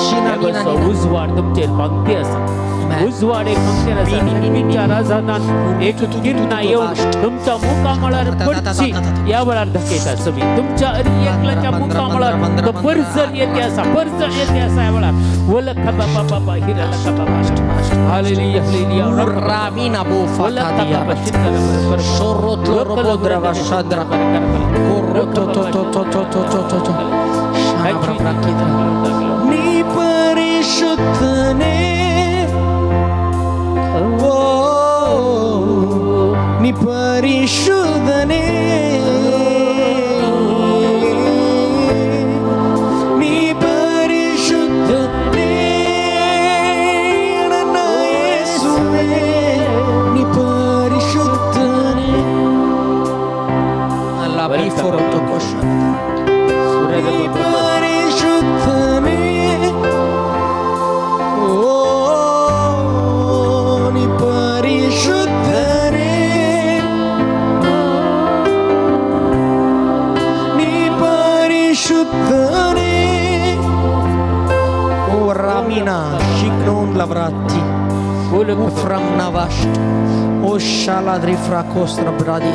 Shina mina nina. उजवाड तुमचे पंक्ती असतात उजवाड एक पंक्ती असतात विचारा जातात एक किरणा येऊन तुमच्या मुखामळावर पडची या वेळार धकेतात तुम्ही तुमच्या एकल्याच्या मुखामळावर परजळ येते असा या वेळार वल खबा बाबा हिरला खबा hallelujah hallelujah Ramina bofa kadia, shorotlo robodra vashadra, korroto to to to to to to to to. Shabra prakidra. Ni parishuddhane, oh, ni parishuddhane, ni parishuddhane, nanna Yesuve, ni parishuddhane. Allah before to kosha. Ni parishuddhane, oh, ni parishuddhane, ni parishuddhane, oh Ramina, shiknon lavratti, ufram navast, oh shaladri frakostra bradi.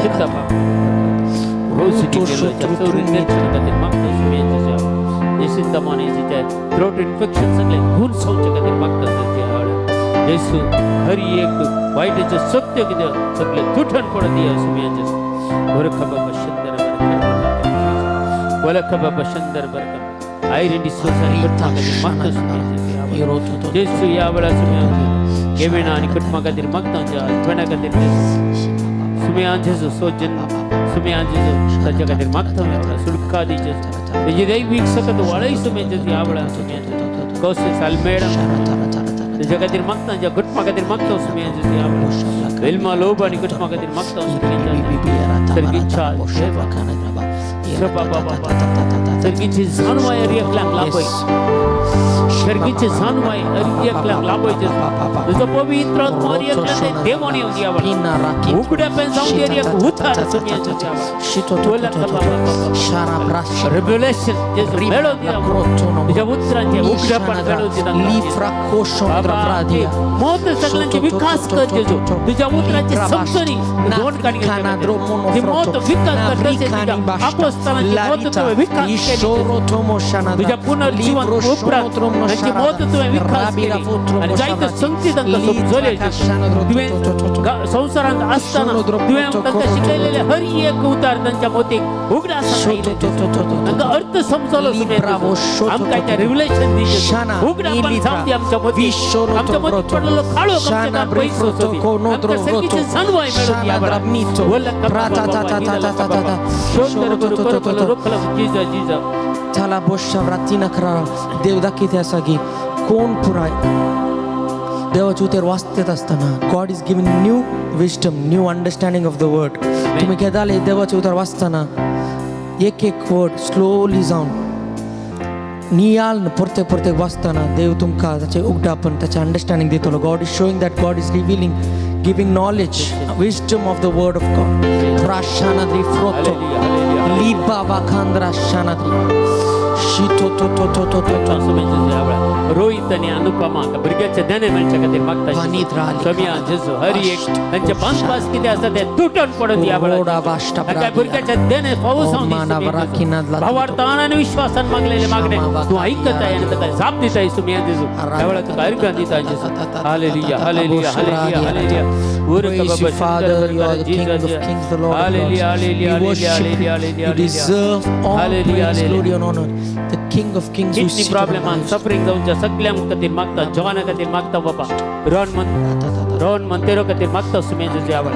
Throat infection सगळे गुण sauce खातीर मागता येसू हर एक वायटाचे सत्य कितें सगळे तुटन पडत दिया सुमियाचे वर खबा बशंदर बरकत वला खबा बशंदर बरकत आयडेंटी सोसायटी कटमा खातीर मागता सुमियाचे येसू या वेळा सुमियाचे गेवेना आणि कटमा खातीर मागता हजबंडा खातीर सुमियाचे सोजन सुमियाचे ताच्या खातीर मागता सुलका दिचे तेजी दैवीक सकत वाळय सुमियाचे या वेळा सुमियाचे कौशल सालमेडा त्याच्या खातीर मागता ज्या कटमा खातीर मागता सुमियाचे या वेळा वेल्मा लोब आणि कटमा खातीर मागता सुमियाचे सर्गीच्या सर्गीची जाणवाय रियकलांक लाभय सर्गीची जाणवाय रियकलांक लाभय तुझा पवित्र आत्मा रियकलांक देवाने येऊन या वेळा उघड्या पेन जाऊन रियक उतार सुमियाचे या वेळा रेव्हेलेशन जे मेळो दिला तुझ्या उतरांचे उघड्या पण मेळो दिला मोत सगळ्यांचे विकास कर जेजू तुझ्या उतरांचे समजणी दोन काढी ते मोत विकास कर अपोस्तलांचे मोत तुम्ही विकास केले तुझ्या पुनर्जीवन उपरांत त्यांची मोत तुम्ही विकास केली आणि जायचं संगती त्यांना समजले तुम्ही संसारात असताना तुम्ही त्यांना शिकलेले हर एक उतार त्यांच्या मोती उघडा त्यांना अर्थ समजलो तुम्ही आमच्या त्या रिव्हलेशन दिले उघडा पण सांगते आमच्या मोती पडलेलो खाळो आमच्या पैसे होते आमच्या संगीचे सणवाय मिळून या वेळा Tala bosha vratina kara devda kite asagi kon puray देवाचे उतर वाचतेत असताना God is giving new wisdom, new understanding of the word. तुम्ही केदाले देवाचे उतर वाचताना एक एक वर्ड स्लोली जाऊन नियाल प्रत्येक वाचताना देव तुमका त्याचे उघडापण त्याचे अंडरस्टँडिंग देतो. God is showing that God is revealing, giving knowledge, wisdom of the word of God. Prashana drifroto Liba bakandra shanadri. Shito to to to to to to. स्वामी जेजू या वेळा रोहित आणि अनुपमा का भुरग्याच्या देणे मेळच्या खातीर मागता पानीत राहिली. स्वामी जेजू हर एक त्यांचे बांधपास किती असतात ते तुटून पडून या रोडा वेळा बाष्टा त्या भुरग्याच्या देणे पाऊस ओ मानवरा किनादला. भावार्थान आणि विश्वासान मागलेले मागणे तू ऐकत आहे आणि त्याला जाप देत आहे स्वामी जेजू त्यावेळा तू ऐकून देत आहे जेजू hallelujah hallelujah hallelujah hallelujah Praise you, Father. You are the King of Kings, the Lord of hallelujah Lords. Hallelujah We worship hallelujah you. Hallelujah You deserve all Hallelujah, praise, hallelujah. glory, and honor. The King of Kings who कितनी sits on problem the आन highest. Suffering जाऊनच्या सगळ्या खातीर मागता जवाना खातीर मागता बाबा रोहन मंतेरो खातीर मागता सुमेज यावळ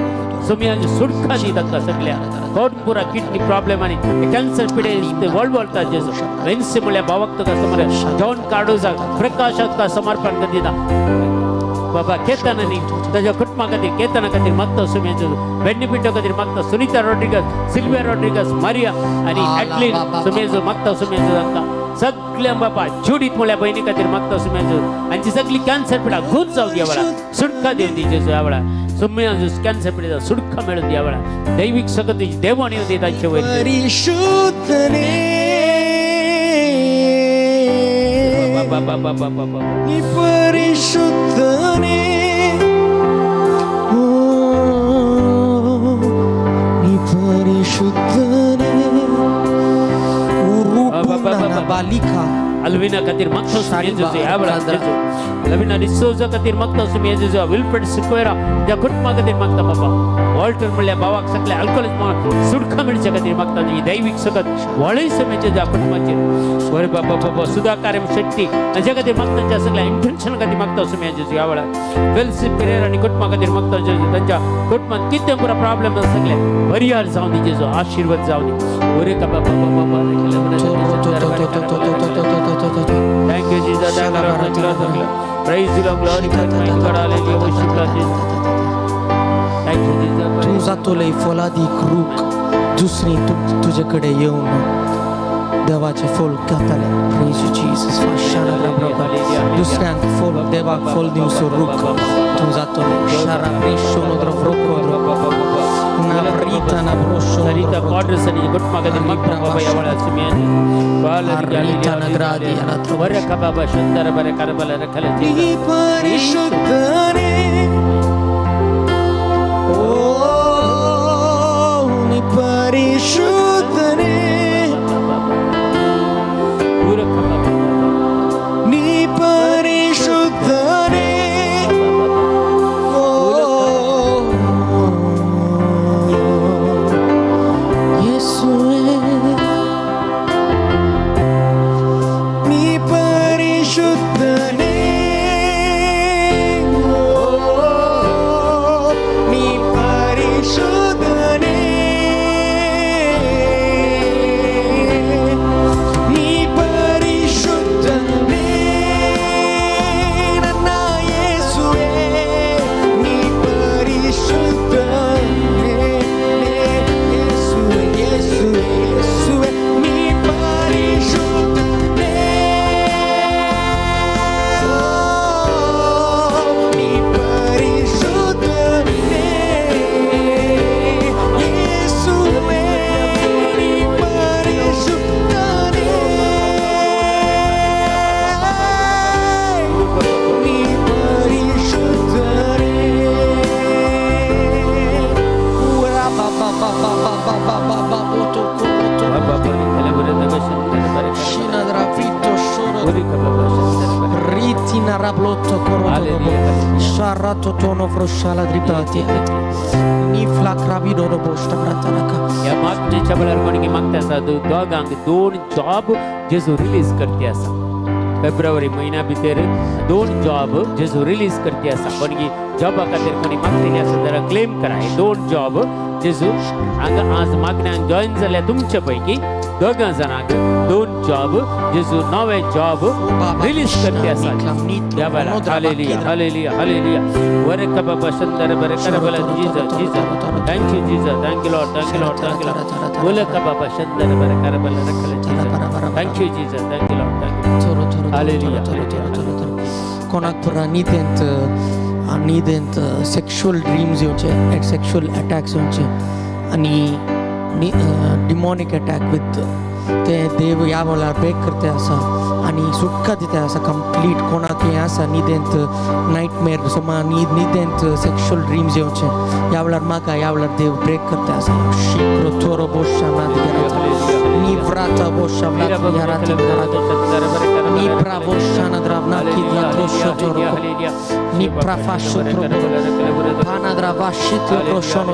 सुमियाची सुटका दी तक्का सगळ्या कोट पुरा किडनी प्रॉब्लेम आणि कॅन्सर पिडे वर्ल्ड वॉरता जेजू वेन्से मुळे भावक तुका समरे जॉन कार्डोजा प्रकाशात का समर्पण कदीदा बाबा केतननी त्याच्या कुटुंबा खातीर केतना खातीर मागता सुमेज बेनिफिटो खातीर मागता सुनीता रॉड्रिगस सिल्विया रॉड्रिगस मारिया आणि ॲटलिन सुमेज मागता सुमेज तांकां सगळ्या बाबा जोडीत मुळ्या बहिणी खातीर मागता सुमेज आमची सगळी कॅन्सर पिडा घून जाऊ द्या वेळा सुटका देऊन दी जेजू या वेळा सुम्या कॅन्सर पिडेचा सुटका मिळून द्या वेळा दैविक सकतीची देवाणी होती तांचे वैर परिशुद्धने नी परिशुद्धने नी परिशुद्धने उरुपुना बालिका अल्विना खातीर मागता सुमेज या वेळा जेजू लविना डिसोजा खातीर मागता सुमेज विल्फ्रेड सिक्वेरा त्या कुटुंबा खातीर मागता बाबा वॉल्टर म्हणल्या भावाक सगळ्या अल्कोहोलिक सुटका मिळच्या खातीर मागता ही दैविक सकत वळी समेचे ज्या कुटुंबाचेर वर बाबा बाबा सुधा कार्यम शक्ती हाच्या खातीर मागता त्या सगळ्या इंटेन्शन खातीर मागता सुमेज या वेळा वेल्सी पेरेर आणि कुटुंबा खातीर मागता जेजू त्यांच्या कुटुंबात किती पुरा प्रॉब्लेम सगळे बरियार जाऊन दी जेजू आशीर्वाद जाऊन दी ओरे का बाबा बाबा thank you Jesus praise you Lord glory God hallelujah worship God Jesus thank you Jesus तू जातो लई फौलादी क्रूक दुसरी तुझ्याकडे येऊन देवाचे फळ खाताले प्रेज यू जीसस फाशाना प्रभू दुसऱ्यांक फळ देवाक फळ दिवसो रूक तू जातो शारा प्रेशोनो द्रव्रोको ना प्रीता ना प्रोशो सरिता कॉर्डर्स आणि गुट मागते मग बाबा या वेळा सुमियान Arita nagradi alla tua वर का बाबा सुंदर बरे करबला रखले Ni parishuddhane Oh Ni parishuddhane पूरा का बाबा Ni parishuddhane Tono frosciala dripati ni flakrabido robosta pratanaka या मागच्या वेळेला कोणी मागता असा दोघांक दोन जॉब जेजू रिलीज करते असा फेब्रुवारी महिन्या भितर दोन जॉब जेजू रिलीज करते असा पण की जॉबा खातीर कोणी मागलेली असा जरा क्लेम करा हे दोन जॉब जेजू हांगा आज मागण्यांक जॉईन जाल्या तुमच्या पैकी दोघां जाणांक दोन जॉब जेजू नवे जॉब रिलीज करते असा या वेळा हालेलुया हालेलुया हालेलुया वर का बाबा सुंदर बरे Karbala Jesus Jesus thank you Jesus thank you Lord thank you Lord thank you Lord बोल का बाबा सुंदर बरे करबला रखले Jesus thank you Jesus thank you Lord thank you hallelujah कोणाक पुरा न्हिदेंत सेक्शुअल ड्रीम्स येवचे सेक्शुअल अटॅक्स येवचे आणि डिमॉनिक अटॅक विथ ते देव या वेळेला ब्रेक करते असा आणि सुटका दिते असा कंप्लीट कोणाक असा निदेंत नाईटमेअर समा निदेंत सेक्शुअल ड्रीम्स येवचे या वेळार म्हाका या वेळार देव ब्रेक करते असा शीघ्र थोरो बोशा निव्राता बोशा याराती निप्रा बोशा नद्रावना किदला त्रोशो थोरो निप्रा फाशो थोरो भानाद्रा वाशित रोशोनो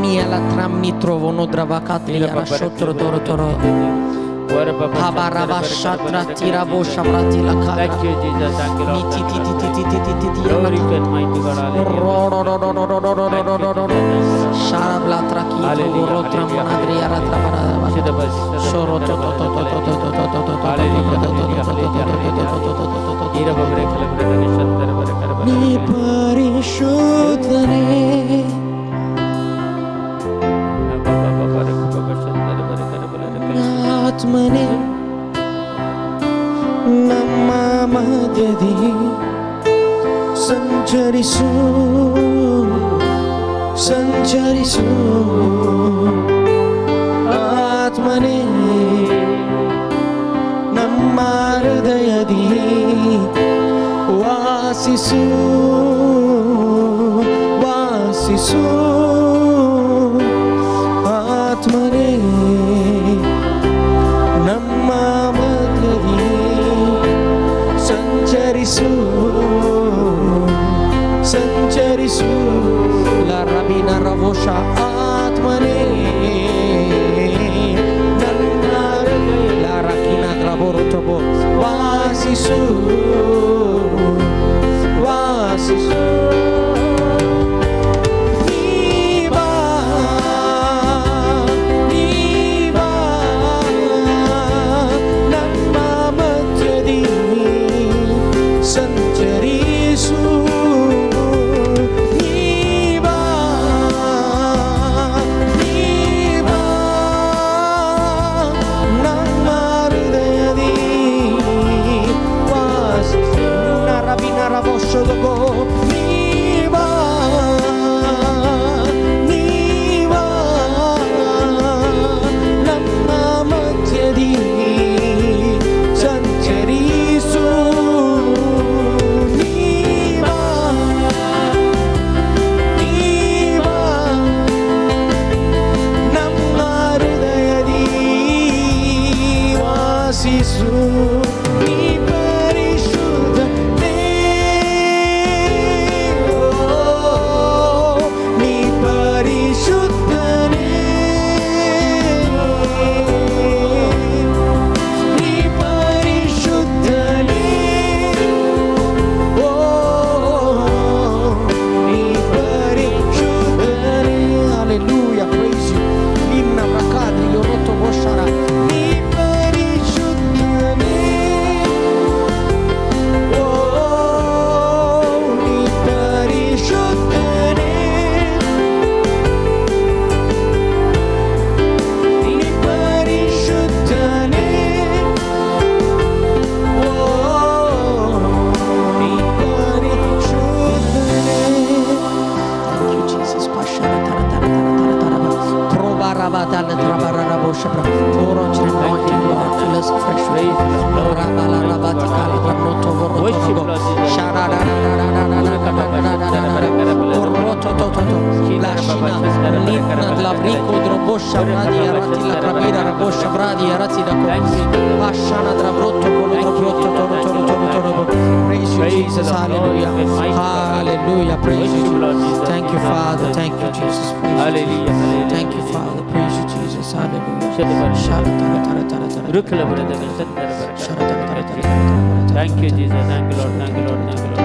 Ni alla tram ni trovo no dravacatri alla shotro toro toro Habarava shatra tira bo shabrati la kara Ni ti ti ti ti ti ti ti ti Sharabla traki toro tram manadri ara trabara Shoro to to to to to to to to Ni parishudane ಆತ್ಮನೆ ನಮ್ಮ ಮಧ್ಯದಿ ಸಂಚರಿಸು ಸಂಚರಿಸು ಆತ್ಮನೆ ನಮ್ಮ ಹೃದಯದಿ ವಾಸಿಸು ವಾಸಿಸು ಆತ್ಮನೆ ನಮ್ಮ ಮಧ್ಯದಿ ಸಂಚರಿಸು ಸಂಚರಿಸು la rabina ravosha ಆತ್ಮನೇ ನನ್ನ la rakina traborotabo ವಾಸಿಸು ವಾಸಿಸು Hallelujah, praise you. Thank you, Father. Thank you, Jesus. Thank you, Father. Praise you, Jesus. Hallelujah. Thank you, Jesus. Thank you, Lord. Thank you, Lord. Thank you, Lord.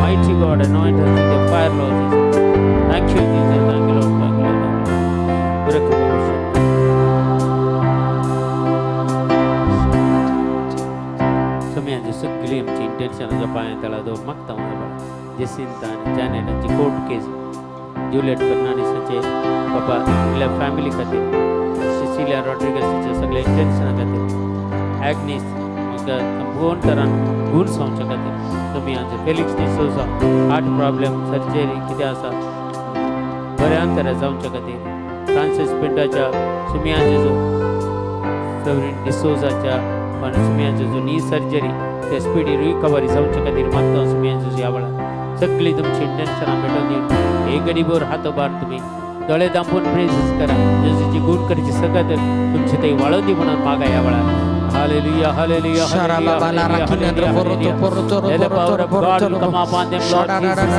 Mighty God, anoint us with the fire, Lord Jesus. Thank you, Jesus. Thank you, Lord. Thank you, Lord. Samianji sugli amchi intention japayan tala do makta mana Jacinta Janet and court case Juliet Fernandez sache papa ila family kate Cecilia Rodriguez sache sagle intention kate Agnes आमकां phone तरान गूण सांगचे खातीर तुमी आमचे Felix D'Souza heart problem surgery कितें आसा बऱ्या अंतरा जावचे खातीर फ्रांसीस पिंटाच्या सुमियांचे जो सवरीन डिसोजाच्या पण सुमियांचे जो नी सर्जरी ते स्पिडी रिकवरी जावचे खातीर मागता सुमियांचे ह्या वेळार सगळी तुमची टेन्शनां पेटोवन दिवन एक घडीभर हातोबार तुमी दोळे दांपून प्रेझस करा जेजूची गूण करची सगळ्यात तुमची ते वाळून दी म्हणून मागा ह्या वेळार Hallelujah, hallelujah, hallelujah, hallelujah, hallelujah. Let the power of God come upon them, Lord Jesus.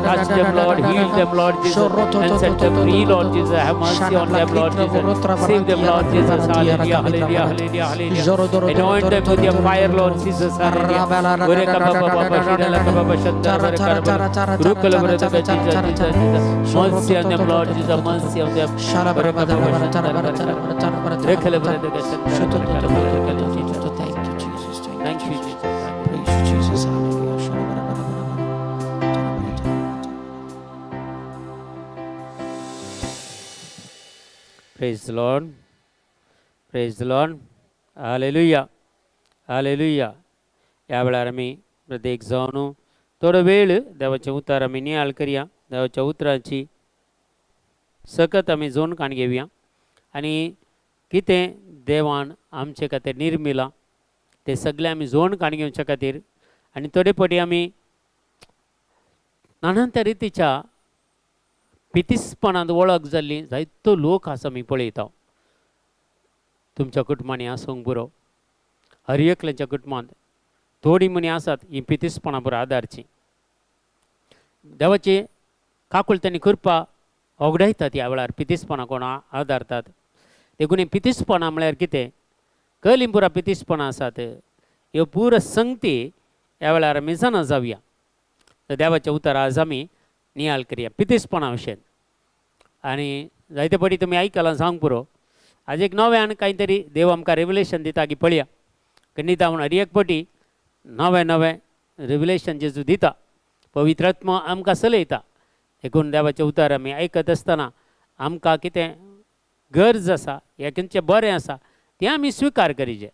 Touch them, Lord. Heal them, Lord Jesus. And set them free, Lord Jesus. Have mercy on them, Lord Jesus. Save them, Lord Jesus. Hallelujah, hallelujah, hallelujah, hallelujah. Anoint them with your fire, Lord Jesus. Hallelujah. Gure kapa baba shira la kapa bashandar gure karaba. Rukala gure taka Jesus. Mercy on them, Lord Jesus. Mercy on them. Gure kapa bashandar gure karaba. Rekhala gure taka shandar gure karaba. Thank you, Jesus. Thank you, Jesus. Praise you, Jesus. Hallelujah. Praise the Lord. Praise the Lord. Hallelujah. Hallelujah. या वेळार आमी प्रत्येक जावन थोडो वेळ देवाचें उतार आमी नियाळ करया देवाच्या उतराची सकत आमी जोन काण घेवया आनी कितें देवान आमचे खातीर निर्मिलां ते सगळे आमी जोड काण घेवचे खातीर आनी थोडे फावटी आमी नाना तरेच्या पितीसपणांत वळख जाल्ली जायतो लोक आसा आमी पळयता तुमच्या कुटुंबांनी आसूंक पुरो हर एकल्याच्या कुटुंबांत थोडी मणी आसात ही पितीसपणां बरोबर आदारची देवाची काकुळतांनी कृपा ओगडायतात ह्या वेळार पितीसपणां कोणा आदारतात देखून पितीसपणां म्हळ्यार कितें कलिंपुरा पितीसपणां आसात ह्यो पुरो संगती ह्या वेळार आमी जाणा जावया तर देवाच्या उतर आज आमी नियाळ करया पितीसपणां विशयी आनी जायते फावटी तुमी आयकलां सांग पुरो आज एक नव्यान कांय तरी देव आमकां रेवलेशन दिता की पळया खंडीत म्हूण हर एक फावटी नवें नवें रेवलेशन जेजू दिता पवित्र आत्मा आमकां चलयता देखून देवाचें उतर आमी आयकत आसतना आमकां कितें गरज आसा हें खंयचें बरें आसा तें आमी स्विकार करीचें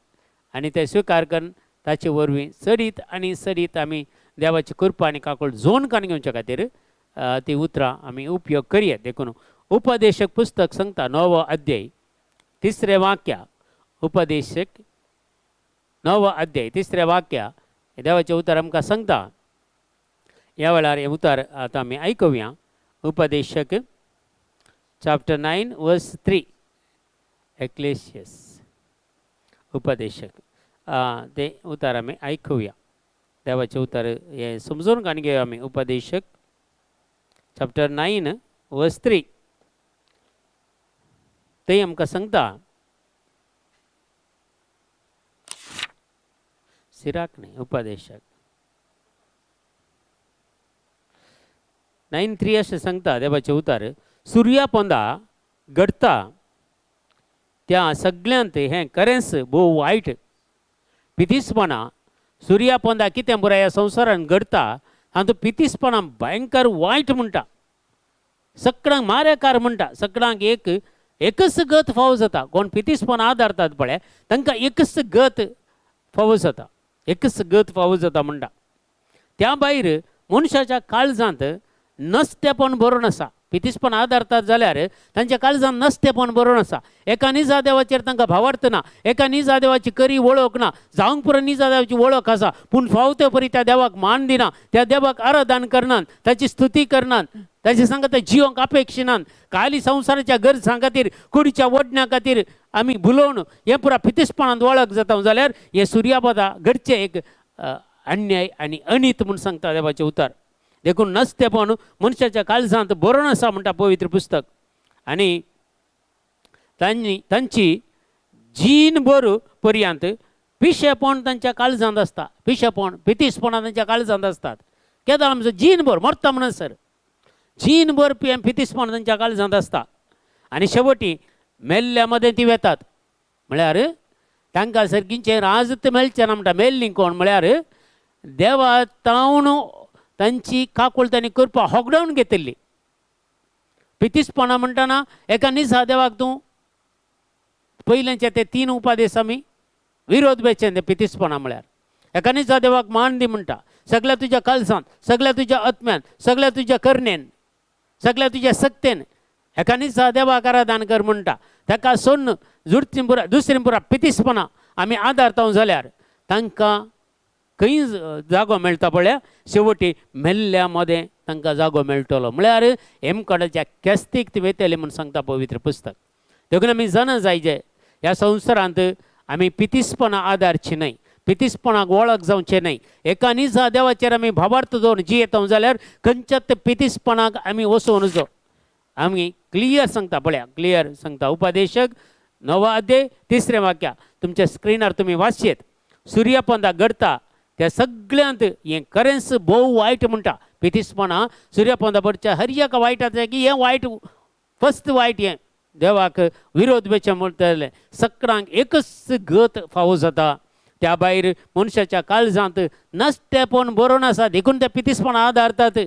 आनी तें स्विकार करून ताचे वरवीं सरीत आनी सरीत आमी देवाची कृपा आनी काकूळ जोन काण घेवचे खातीर ती उतरां आमी उपयोग करया देखून उपदेशक पुस्तक सांगता 9 अध्याय 3 वाक्य उपदेशक 9 अध्याय 3 वाक्य देवाचें उतर आमकां सांगता ह्या वेळार हें उतर आतां आमी आयकुया उपदेशक चॅप्टर 9 वर्स 3 एक्लेसियस उपदेशक ते उतर आमी आयकुया देवाचें उतर हें समजून काण घेवया आमी उपदेशक चॅप्टर 9 वर्स 3 थंय आमकां सांगता सिराक न्ही उपदेशक 9:3 अशें सांगता देवाचें उतर सुर्या पोंदा घडता त्या सगळ्यांत हें खरेंच भोव वायट पितीसपणां सुर्या पोंदा कितें बरें ह्या संवसारान घडता हातूंत पितीसपणां भयंकर वायट म्हणटा सगळ्यांक मारेकार म्हणटा सगळ्यांक एकच गत फावो जाता कोण पितीसपणां आदारतात पळय तांकां एकच गत फावो जाता एकच गत फावो जाता म्हणटा त्या भायर मनशाच्या काळजांत नसतेपण बरोवन आसा पितीसपण आदारतात जाल्यार तांच्या काळजांत नसतेपण बरोवन आसा एका निजा देवाचेर तांकां भावार्थ ना एका निजा देवाची खरी वळख ना जावंक पुरो निजा देवाची वळख आसा पूण फावते परी त्या देवाक मान दिना त्या देवाक आराधन करनात ताची स्तुती करनात ताचे सांगा ते जिवंक अपेक्षिनात खाली संवसाराच्या गरजां खातीर कुडीच्या वडण्या खातीर आमी भुलोवन हें पुरा पितीसपणांत वळख जाता जाल्यार हें सुर्यापदा घडचें एक अन्याय आनी अनित म्हूण सांगता देवाचें उतर देखून नसतेपण मनशाच्या काळजांत बरोवन आसा म्हणटा पवित्र पुस्तक आनी तांची जीनभर पर्यंत पिशेपण तांच्या काळजांत आसता पिशेपण पितीसपणां तांच्या काळजांत असतात केदां आमचो जीनभर मरता म्हणसर जीनभर पितीसपण तांच्या काळजांत आसता आनी शेवटी मेल्ल्या मदें ती वेतात म्हळ्यार तांकां सर्गींचें राजत मेळचें ना म्हणटा मेल्लीं कोण म्हळ्यार देवा तावन तांची काकूळ तांणी कृपा होगडावन घेतिल्ली पितीसपणां म्हणटना एका निजा देवाक तूं पयलेंचे ते 3 उपादेश आमी विरोध बेचें तें पितीसपणा म्हळ्यार. एकानीचा देवाक मान दी म्हणटा, सगळ्या तुज्या काळजांत, सगळ्या तुज्या आत्म्यान, सगळ्या तुज्या करणेन, सगळ्या तुज्या सक्तेन एकानीचा देवाक आराधन कर म्हणटा. ताका सोडून दुसरीं पुरा पितीसपणा आमी आदारतां जाल्यार तांकां खंय जागो मेळटा पळया, शेवटी मेल्ल्या मदें तांकां जागो मेळटलो. म्हळ्यार हेमकडच्या केस्तीक ती वेतले म्हूण सांगता पवित्र पुस्तक. देखून आमी जाणा जाय जे ह्या संवसारांत आमी पितीसपणा आदारची न्हय, पितीसपणाक वळख जावचें न्हय. एका निजा देवाचेर आमी भावार्थ दवरून जियेता जाल्यार खंयच्याच पितीसपणाक आमी वचूं नजो. आमी क्लियर सांगता पळया, क्लियर सांगता. उपदेशक 9 अध्याय 3 वाक्य तुमच्या स्क्रीनार तुमी वाचयेत. सूर्यपंथाक घडता त्या सगळ्यांत हें खरेंच भोव वायट म्हणटा पितीसपणा. सूर्यपंथा पडच्या हर एक वायटाचें की हें वायट, फस्ट वायट हें देवाक विरोध बेचें म्हणटलें. सगळ्यांक एकच गत फावो जाता. त्या भायर मनशाच्या काळजांत नश्टेपण बरोवन आसा, देखून ते पितीसपणा आदारतात.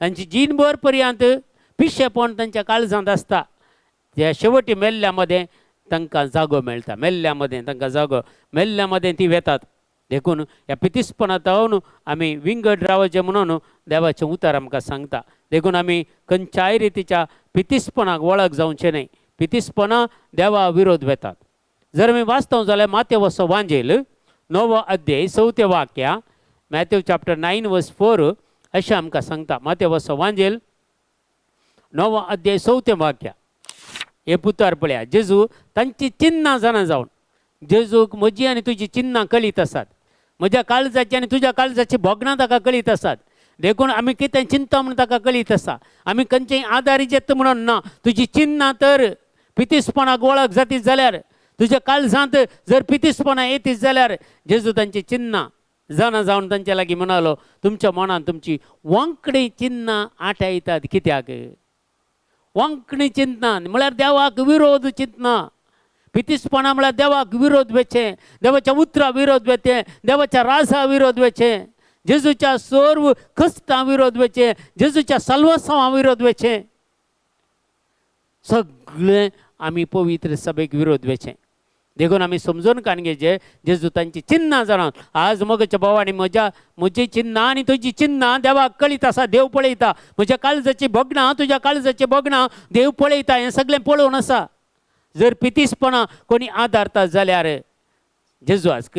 तांची जीणभर पर्यंत पिशेपण तांच्या काळजांत आसता. त्या शेवटी मेल्ल्या मदें तांकां जागो मेळटा, मेल्ल्या मदें तांकां जागो, मेल्ल्या मदें ती वेतात. देखून ह्या पितीसपणांतावन आमी विंगड रावचें म्हणून देवाचें उतर आमकां सांगता. देखून आमी खंयच्याय रितीच्या पितीसपणाक वळख जावचें न्हय. पितीसपणा देवा विरोध वेतात. जर आमी वाचता जाल्यार माथेव वांजेल 9 अध्याय 4 वाक्य, मॅथ्यू चॅप्टर 9 वर्स 4 अशें आमकां सांगता. माथेव वांजेल 9 अध्याय 4 वाक्य. हे पुतार पळया, जेजू तांची चिन्नां जाणा जावन, जेजूक म्हजी आनी तुजी चिन्नां कळीत आसात. म्हज्या काळजाची आनी तुज्या काळजाची भोगणां ताका कळीत आसात. देखून आमी कितें चिंता म्हणून ताका कळीत आसा. आमी खंयचेय आदारी जेत म्हणून ना. तुजी चिन्नां तर पितीसपणाक वळख जातीत जाल्यार, तुज्या काळजांत जर पितीसपणा येतीत जाल्यार जेजू तांची चिन्नां जाणा जावन तांच्या लागीं म्हणालो, तुमच्या मनान तुमची वांकडी चिन्नां आटायतात. कित्याक? वांकडी चिंतनां म्हळ्यार देवाक विरोध चिंतना. पितीसपणा म्हळ्यार देवाक विरोध वेचें, देवाच्या उतरा विरोध वेचें, देवाच्या राजा विरोध वेचें, जेजूच्या सर्व कश्टां विरोध वेचें, जेजूच्या सर्वस्वां विरोध वेचें. सगळें आमी पवित्र सभेक विरोध वेचें. देखून आमी समजून काणगेचे जेजू तांची चिन्नां जाणां. आज मगच्या भावांनी म्हजी चिन्नां आनी तुजी चिन्नां देवाक कळीत आसा. देव पळयता. म्हज्या काळजाची भोगणां, तुज्या काळजाची भोगणां देव पळयता. हें सगळें पळोवन आसा. जर पितीसपणा कोणी आदारता जाल्यार जेजू आज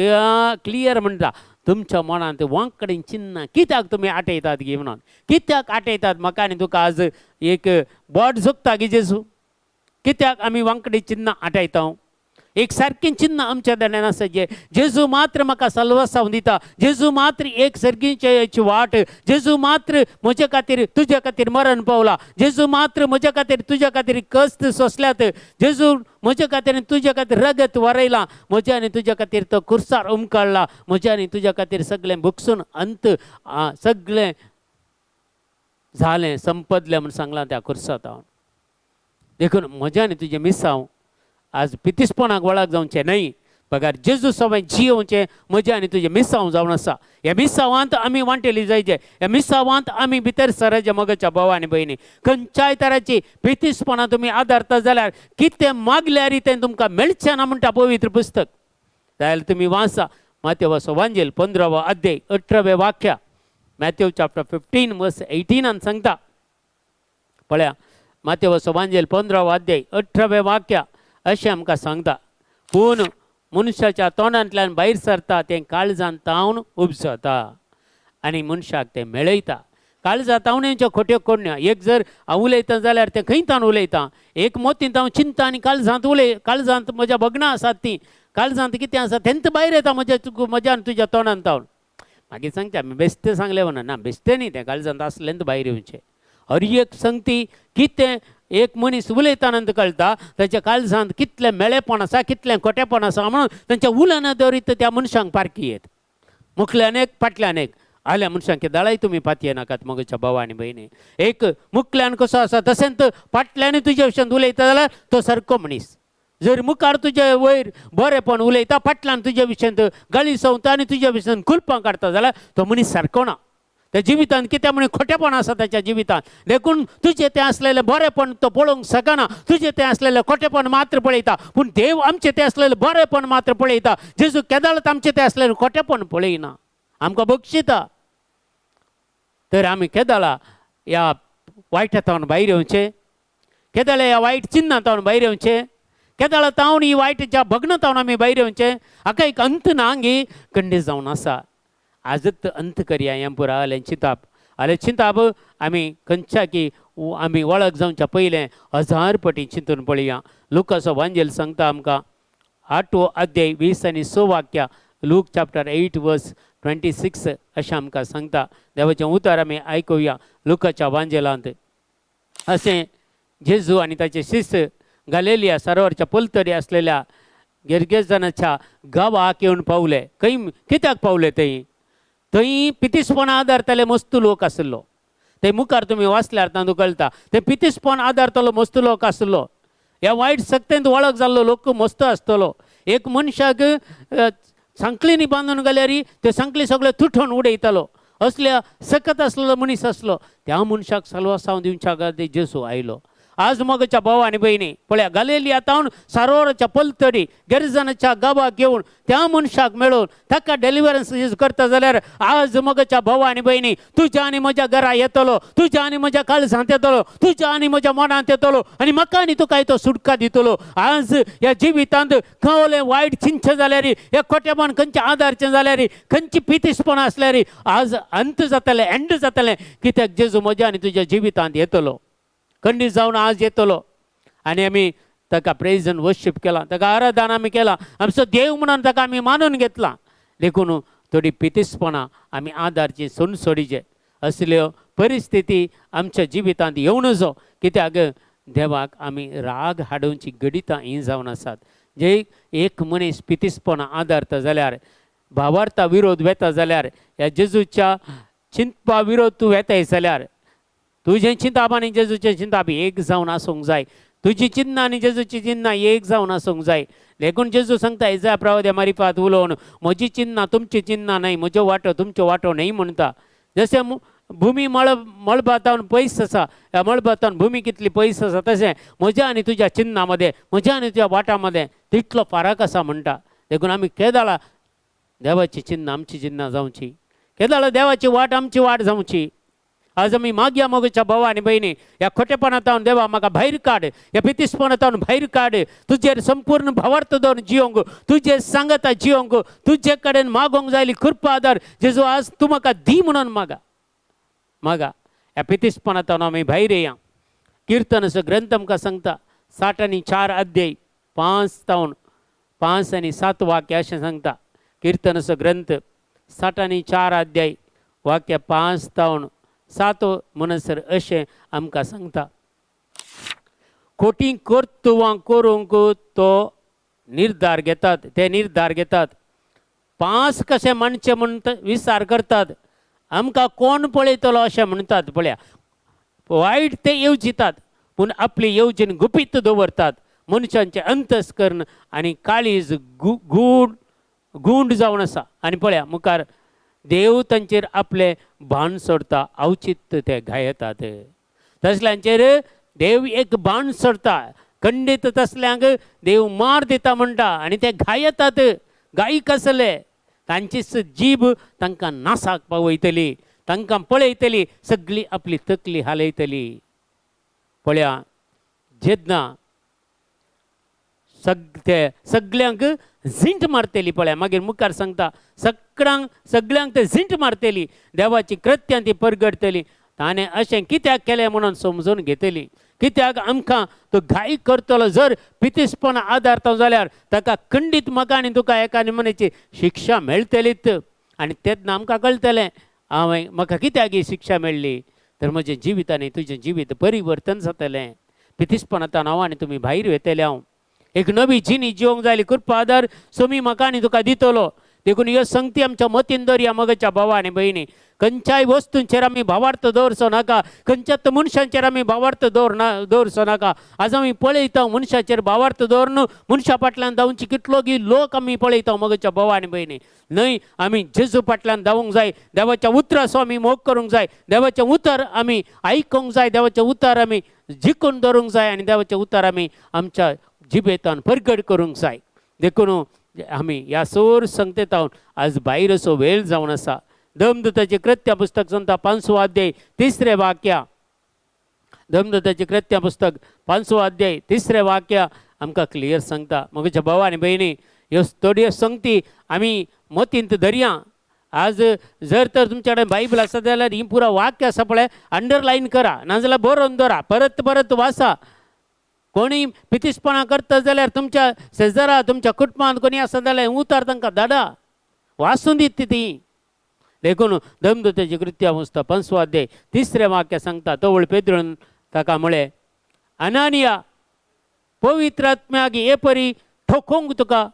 क्लियर म्हणटा, तुमच्या मनांत वांकडेन चिन्नां कित्याक तुमी आटयतात गे म्हणून. कित्याक आटयतात म्हाका आनी तुका आज एक बोट झुकता गे जेजू. कित्याक आमी वांकडी चिन्नां आटयता. एक सारकें चिन्ह आमच्या दारान आसा जे जेजू मात्र म्हाका सर्वस्व दिता. जेजू मात्र एक सर्गीची वाट. जेजू मात्र म्हजे खातीर तुज्या खातीर मरण पावला. जेजू मात्र म्हजे खातीर तुज्या खातीर कश्ट सोंसल्यात. जेजू म्हजे खातीर आनी तुज्या खातीर रगत वरयलां. म्हज्या आनी तुज्या खातीर तो खुर्सार उमकाडला. म्हज्या आनी तुज्या खातीर सगळें भुगसून अंत सगळें जालें, संपदलें म्हूण सांगलां त्या खुर्सात हांव. देखून म्हज्या आनी तुजें मिसांव आज पितीसपणाक वळख जावचें न्हय. पगार जेजू सवय जियोवचें म्हजें आनी तुजें मिसांव जावन आसा. ह्या मिसांवांत आमी वांटेली जायचे. ह्या मिसांवांत आमी भितर सरचे मगच्या भावा आनी भयणी. खंयच्याय तराची पितीसपणां तुमी आदारता जाल्यार कितें मागल्यार तें तुमकां मेळचें ना म्हणटा पवित्र पुस्तक. जाल्यार तुमी वाचा माथ्यव वांजेल 15 अध्याय 18 वाक्य. मॅथ्यू चॅप्टर 15 वर्स 18 सांगता पळया. माथ्यव वांजेल 15 अध्याय 18 वाक्य अशें आमकां सांगता. पूण मनशाच्या तोंडांतल्यान भायर सरता तें काळजांत तावन उपजता आनी मनशाक तें मेळयता. काळजांत तावण्यांच्यो खोट्यो कोडण्यो. एक जर हांव उलयतां जाल्यार तें खंय तावन उलयतां. एक मोतींत हांव चिंता आनी काळजांत म्हज्या भगणां आसात तीं काळजांत कितें आसा तेंच भायर येता म्हज्या आनी तुज्या तोंडांत तावन. मागीर सांगता आमी बेश्टें सांगलें म्हणून. ना, बेश्टें न्ही, तें काळजांत आसलेंच भायर येवचें. हर एक संगती कितें एक मनीस उलयताना कळटा ताच्या काळजांत कितलें मेळेपण आसा, कितलें खोटेपण आसा म्हणून तांच्या उलना दवरीत त्या मनशांक पारकी येत. मुखल्यान एक फाटल्यान एक. आल्या मनशांक दाळाय तुमी पातये नाकात मगच्या भावा आनी भयणी. एक मुखल्यान कसो आसा तशेंच फाटल्यान तुज्या विशयान उलयता जाल्यार तो सारको मनीस. जर मुखार तुजे वयर बरेपण उलयता, फाटल्यान तुज्या विशयान गळी सवता आनी तुज्या विशयान कुलपां काडटा जाल्यार तो मनीस सारको ना. त्या जिवितांत कित्याक म्हणे खोटेपण आसा त्याच्या जिवितांत देखून तुझे ते असलेले बरेपण तो पळोवंक शकना तुझे ते असलेले खोटेपण मात्र पळयता पूण देव आमचे ते असलेले बरेपण मात्र पळयता जेजू केदाळत आमचे ते असलेले खोटेपण पळयना आमकां बक्षिता तर आमी केदाळा ह्या वायटांतावन भायर येवचें केदाळा ह्या वायट चिन्नांतावन भायर येवचें केदाळा तावन ही वायटच्या भग्नतावन आमी भायर येवचें हाका एक अंत ना गे खंडीत जावन आसा आजच अंत करया हें पुरा आलें चिंताप आले चिंताप आमी खंयच्या की आमी वळख जावच्या पयलें 1000 पटी चिंतून पळया लुकाचो वांजेल सांगता आमकां 8 अध्याय 20 आनी 6 वाक्यां लूक चॅप्टर 8 वर्स 26 अशें आमकां सांगता देवाचें उतर आमी आयकुया लुकाच्या वांजेलांत अशें जेजू आनी ताचे शिश्य गलिलिया सरोवराच्या पलतडी आसलेल्या गेर्गेसनाच्या गांवाक येवन पावले कित्याक पावले थंय पितीसपणा आदारताले मस्त लोक आसलो ते मुखार तुमी वाचल्यार तातूंत कळटा ते पितीसपण आदारतालो मस्त लोक आसलो ह्या वायट सक्तेंत वळख जाल्लो लोक मस्त आसतलो एक मनशाक सांकळीनी बांदून गेल्यार ते सांकळी सगळे तुटून उडयतालो असल्या सकत आसलेलो मनीस आसलो त्या मनशाक साल्वासांव दिवच्या खातीर जेजू आयलो आज मगच्या भाव आनी भयणी पळया गलिलिया तावन सरोवराच्या पलतडी गेर्जनाच्या गांवाक येवन त्या मनशाक मेळोवन ताका डेलिव्हरन्स करता जाल्यार आज मगच्या भाव आनी भयणी तुज्या आनी म्हज्या घरा येतलो तुज्या आनी म्हज्या काळजांत येतलो तुज्या आनी म्हज्या मनांत येतलो आनी म्हाका आनी तुका तो सुटका दितलो आज ह्या जिवितांत खंयले वायट चिंच जाल्यार हे खोटेपण खंयचे आदारचें जाल्यार खंयची पितीसपण आसल्यार आज अंत जातलें एंड जातलें कित्याक जेजू म्हज्या आनी तुज्या जिवितांत येतलो खंडीत जावन आज येतलो आनी आमी ताका प्रेज एंड वर्शीप केला ताका आराधना आमी केला आमचो देव म्हणून ताका आमी मानून घेतला देखून थोडी पितीसपणां आमी आदारची सोडून सोडीचे असल्यो परिस्थिती आमच्या जिवितांत येवं नजो कित्याक देवाक आमी राग हाडोवची गडितां ही जावन आसात जे एक मनीस पितीसपणां आदारता जाल्यार भावार्था विरोध वेता जाल्यार ह्या जेजूच्या चिंतपा विरोध तूं वेताय जाल्यार तुजें चिंताप आनी जेजूचें चिंताप एक जावन आसूंक जाय तुजी चिन्नां आनी जेजूची चिन्नां एक जावन आसूंक जाय देखून जेजू सांगता इजा प्रवाद्या मारिफात उलोवन म्हजी चिन्नां तुमची चिन्नां न्हय म्हजो वांटो तुमचो वांटो न्हय म्हणटा जशें भुमी मळबातावन पयस आसा ह्या मळबातावन भुमी कितली पयस आसा तशें म्हज्या आनी तुज्या चिन्नां मदें म्हज्या आनी तुज्या वाटा मदें तितलो फरक आसा म्हणटा देखून आमी केदाळा देवाची चिन्नां आमची चिन्नां जावची केदाळा देवाची वाट आमची वाट जावची आज आमी मागया मोगच्या भाव आनी भयणी ह्या खोटेपणांतावन देवा म्हाका भायर काड ह्या पितीसपणांतावन भायर काड तुजेर संपूर्ण भावार्थ दवरून जियोंक तुजे सांगता जियोंक तुजे कडेन मागोंक जायली कृपा आदार जेजू आज तूं म्हाका दी म्हणून मागा ह्या पितीसपणांतावन आमी भायर येया किर्तनाचो ग्रंथ आमकां सांगता 60 आनी 4 अध्याय 5 आनी 7 वाक्य अशें सांगता किर्तनाचो ग्रंथ 60 आनी 4 अध्याय वाक्य 5 तावन 7 म्हणसर अशें आमकां सांगता खोटी कर्तुवां करूंक तो निर्धार घेतात ते निर्धार घेतात 5 कशें म्हणचे म्हण विचार करतात आमकां कोण पळयतलो अशें म्हणटात पळया वायट ते येवजितात पूण आपली येवजण गुपीत दवरतात मनशांचे अंतस्करण आनी काळीज गूंड जावन आसा आनी पळया मुखार देव तांचेर आपले बाण सोडता अवचित्त ते घायतात तसल्यांचेर देव एक बाण सोडता खंडीत तसल्यांक देव मार दिता म्हणटा आनी ते घायतात गायीक आसले तांची जीब तांकां नासाक पावयतली तांकां पळयतली सगळी आपली तकली हालयतली पळया जेन्ना सगळ्यांक झिंट मारतली पळया मागीर मुखार सांगता सगळ्यांक ते झिंट मारतली देवाची कृत्यां ती परगडतली ताणें अशें कित्याक केलें म्हणून समजून घेतली कित्याक आमकां तो घाई करतलो जर पितीसपणां आदारता जाल्यार ताका खंडीत म्हाका आनी तुका एका निमण्याची शिक्षा मेळटलीच आनी तेन्ना आमकां कळटलें हांवें म्हाका कित्याक ही शिक्षा मेळ्ळी तर म्हजें जिवीत आनी तुजें जिवीत परिवर्तन जातलें पितीसपणांतल्यान हांव आनी तुमी भायर वेतले हांव एक नवी जिणी जिवंक जायली कृपा आदार सोमी म्हाका आनी तुका दितलो देखून ह्यो संगती आमच्या मतीन दवरया मगच्या भावा आनी भयणी. खंयच्याय वस्तूंचेर आमी भावार्थ दवरचो नाका, खंयच्याच मनशांचेर आमी भावार्थ दवरचो नाका. आज आमी पळयता मनशाचेर भावार्थ दवरन मनशा फाटल्यान धांवची कितलो गी लोक आमी पळयता मगच्या भावा आनी भयणी. न्हय, आमी जेजू फाटल्यान धांवूंक जाय, देवाच्या उतराचो आमी मोग करूंक जाय, देवाचें उतर आमी आयकूंक जाय, देवाचें उतर आमी जिखून धरूंक जाय आनी देवाचें उतर आमी आमच्या जिबेंतल्यान परगट करूंक जाय. देखून आमी ह्या सोर संगतेंत आज भायर असो वेळ जावन आसा. धर्मदूताचे कृत्य पुस्तक सांगता 5वो अध्याय 3रे वाक्य. धर्मदूताचे कृत्य पुस्तक 5वो अध्याय 3रे वाक्य आमकां क्लियर सांगता. मगच्या भावा आनी भयणी, ह्यो थोड्यो संगती आमी मतींत धरया. आज जर तर तुमच्या कडेन बायबल आसा जाल्यार ही पुरा वाक्य आसा पळय, अंडरलायन करा, नाजाल्यार बरोवन दवरा, परत परत वाचा. कोणी पितिसपणां करता जाल्यार तुमच्या शेजारा तुमच्या कुटुंबांत कोणी आसा जाल्यार उतर तांकां धाडा, वाचून दित ती. देखून धर्मदूताचे कृत्य पुस्तक 5वो अध्याय 3रे वाक्य सांगता. तवळ पेद्रून ताका म्हळें, अनानिया, पवित्र आत्म्याक हे परी ठोकोंक तुका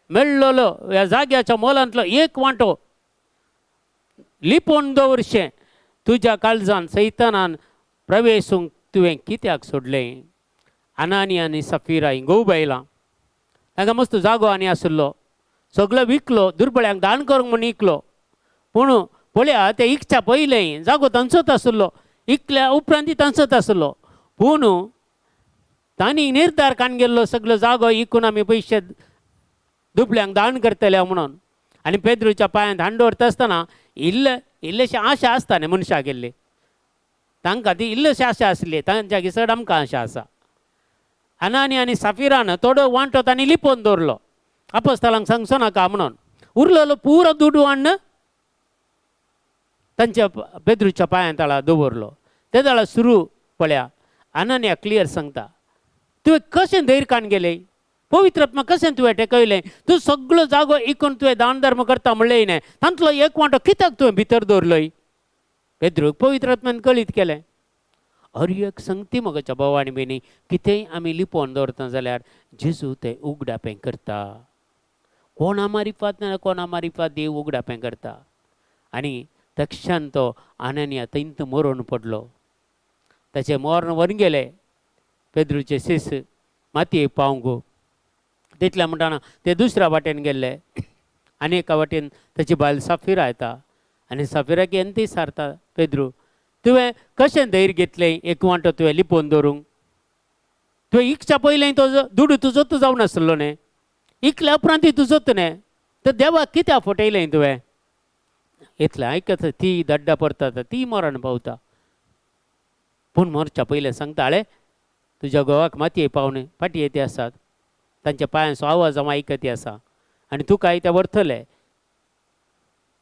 मेळ्ळलो ह्या जाग्याच्या मोलांतलो एक वांटो लिपोवन दवरशें तुज्या काळजान सैतानान प्रवेशूंक तुवें कित्याक सोडलें. अनानिया आनी सफिरा ही घोव बायलां, तांकां मस्त जागो आनी आसलो, सगळो विकलो, दुर्बळ्यांक दान करूंक म्हूण इकलो. पूण पळया, ते इकच्या पयलें जागो तांचोच आसलो, इकल्या उपरांत तांचोच आसलो. पूण तांणी निर्धार काडून गेल्लो सगळो जागो इकून आमी पयशे दुबळ्यांक दान करतले म्हणून. आनी पेद्रूच्या पांयां धान दवरता आसतना इल्लेशे आशा आसता न्ही मनशाक गेल्ले, तांकां ती इल्लेशे आशा आसली, तांच्या दिसड आमकां आशा आसा. अनानिया आनी सफिरान थोडो वांटो तांणी लिपोवन दवरलो, आपोस्तलांक सांगचो नाका म्हणून. उरलेलो पुरो दुडू हाडून तांच्या पेद्रूच्या पांयां तळा दवरलो. ते जाल्यार सुरू पळया, अनानिया क्लियर सांगता, तुवें कशें धैर्य काडून गेलें, पवित्र आत्मा कशें तुवें टेकयलें, तूं सगळो जागो इकून तुवें दान धर्म करता म्हणलें न्ही, तांतलो एक वांटो कित्याक तुवें भितर दवरलोय. पेद्रूक पवित्र आत्म्यान कळीत केलें. हर एक संगती मगच्या भावा आनी भयणी, कितेंय आमी लिपोवन दवरता जाल्यार जेजू तें उगडापें करता. कोणा मारिफात ना कोणा मारिफात देव उगडापें करता. आनी तक्षान तो अनानिया थंयत मरून पडलो. ताचें मरण व्हरून गेलें. पेद्रूचे शिस मातयेक पावूंक तितल्या म्हणटाना ते दुसऱ्या वाटेन गेल्ले. आनी एका वाटेन ताची बायल सफिरा येता आनी सफिराक एंती सारता, पेद्रू तुवें कशें धैर्य घेतलें एक वांटो तुवें लिपोवन दवरूंक. तुवें इकच्या पयलें तो दुडू तुजोच जावन आसलो न्ही, इकल्या उपरांतूय तुजोच न्ही, तर देवाक कित्याक फटयलें तुवें. इतलें आयकता ती दड्डा परता, ती मरण पावता. पूण मरच्या पयलें सांगता, आळे तुज्या घोवाक मातये पावणे फाटी येते आसात, तांच्या पांयांचो आवाज हांव आयकती आसा आनी तुका ते व्हरतले.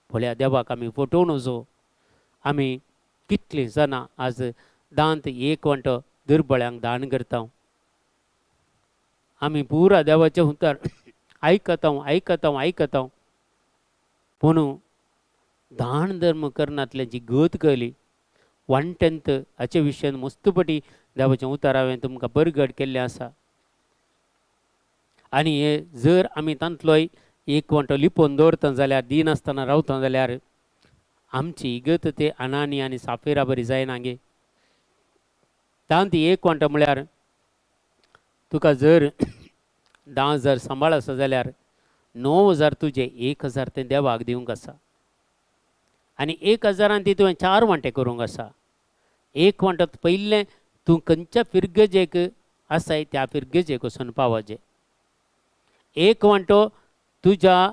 पळया, देवाक आमी फटोवन वचो. आमी कितलीं जाणां आज दांत एक वांटो दुर्बळ्यांक दान करता. आमी पुरा देवाचें उतर आयकता पूण दान धर्म करनातल्याची गत कळली. वांटेंत हाचे विशयान मस्तपटी देवाचें उतर हांवें तुमकां परगट केल्लें आसा. आनी हे जर आमी तांतलोय एक वांटो लिपोवन दवरता जाल्यार, दिन आसतना रावता जाल्यार आमची इगत ते अनानिया आनी सफिरा बरी जायना गे. दांत एक वांटो म्हळ्यार तुका जर 10,000 सांबाळ आसा जाल्यार 9,000 तुजे 1,000 ते देवाक दिवंक आसा. आनी 1,000 ती तुवें 4 वांटे करूंक आसा. एक वांटो पयलें तूं खंयच्या फिरगजेक आसाय त्या फिरगजेक वचून पावजे. एक वांटो तुज्या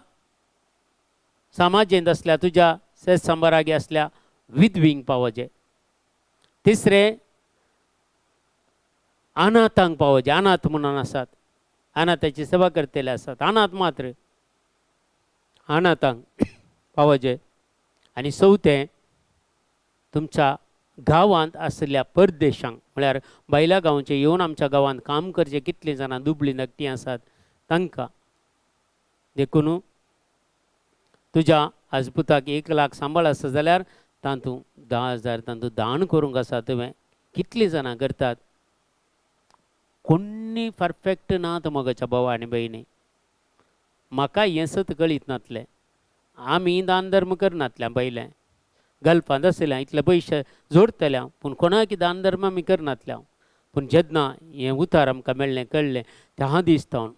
समाजेंत आसल्या, तुज्या शेज सांबारागे आसल्या विधवींक पावजे. तिसरें अनाथांक पावजे. अनाथ म्हणून आसात, अनाथाची सेवा करतले आसात, अनाथ मात्र अनाथांक पावजे. आनी चवथें तुमच्या गांवांत आसलेल्या परदेशांक, म्हळ्यार भायल्या गांवचे येवन आमच्या गांवांत काम करचे कितलीं जाणां दुबळीं नकटीं आसात तांकां. देखून तुज्या आज पुताक 1,00,000 सांबाळ आसा जाल्यार तातूंत 10,000 तातूंत दान करूंक आसा. तुवें कितलीं जाणां करतात. कोणी परफेक्ट नात मगच्या भावा आनी भयणी. म्हाका हें सत कळीत नासलें. आमी दान धर्म करनातल्या पयलें गल्पांत आसलें इतले पयशे जोडतल्या पूण कोणाक दान धर्म आमी करनातल्या. पूण जेन्ना हें उतार आमकां मेळ्ळें कळ्ळें त्या दीस जावन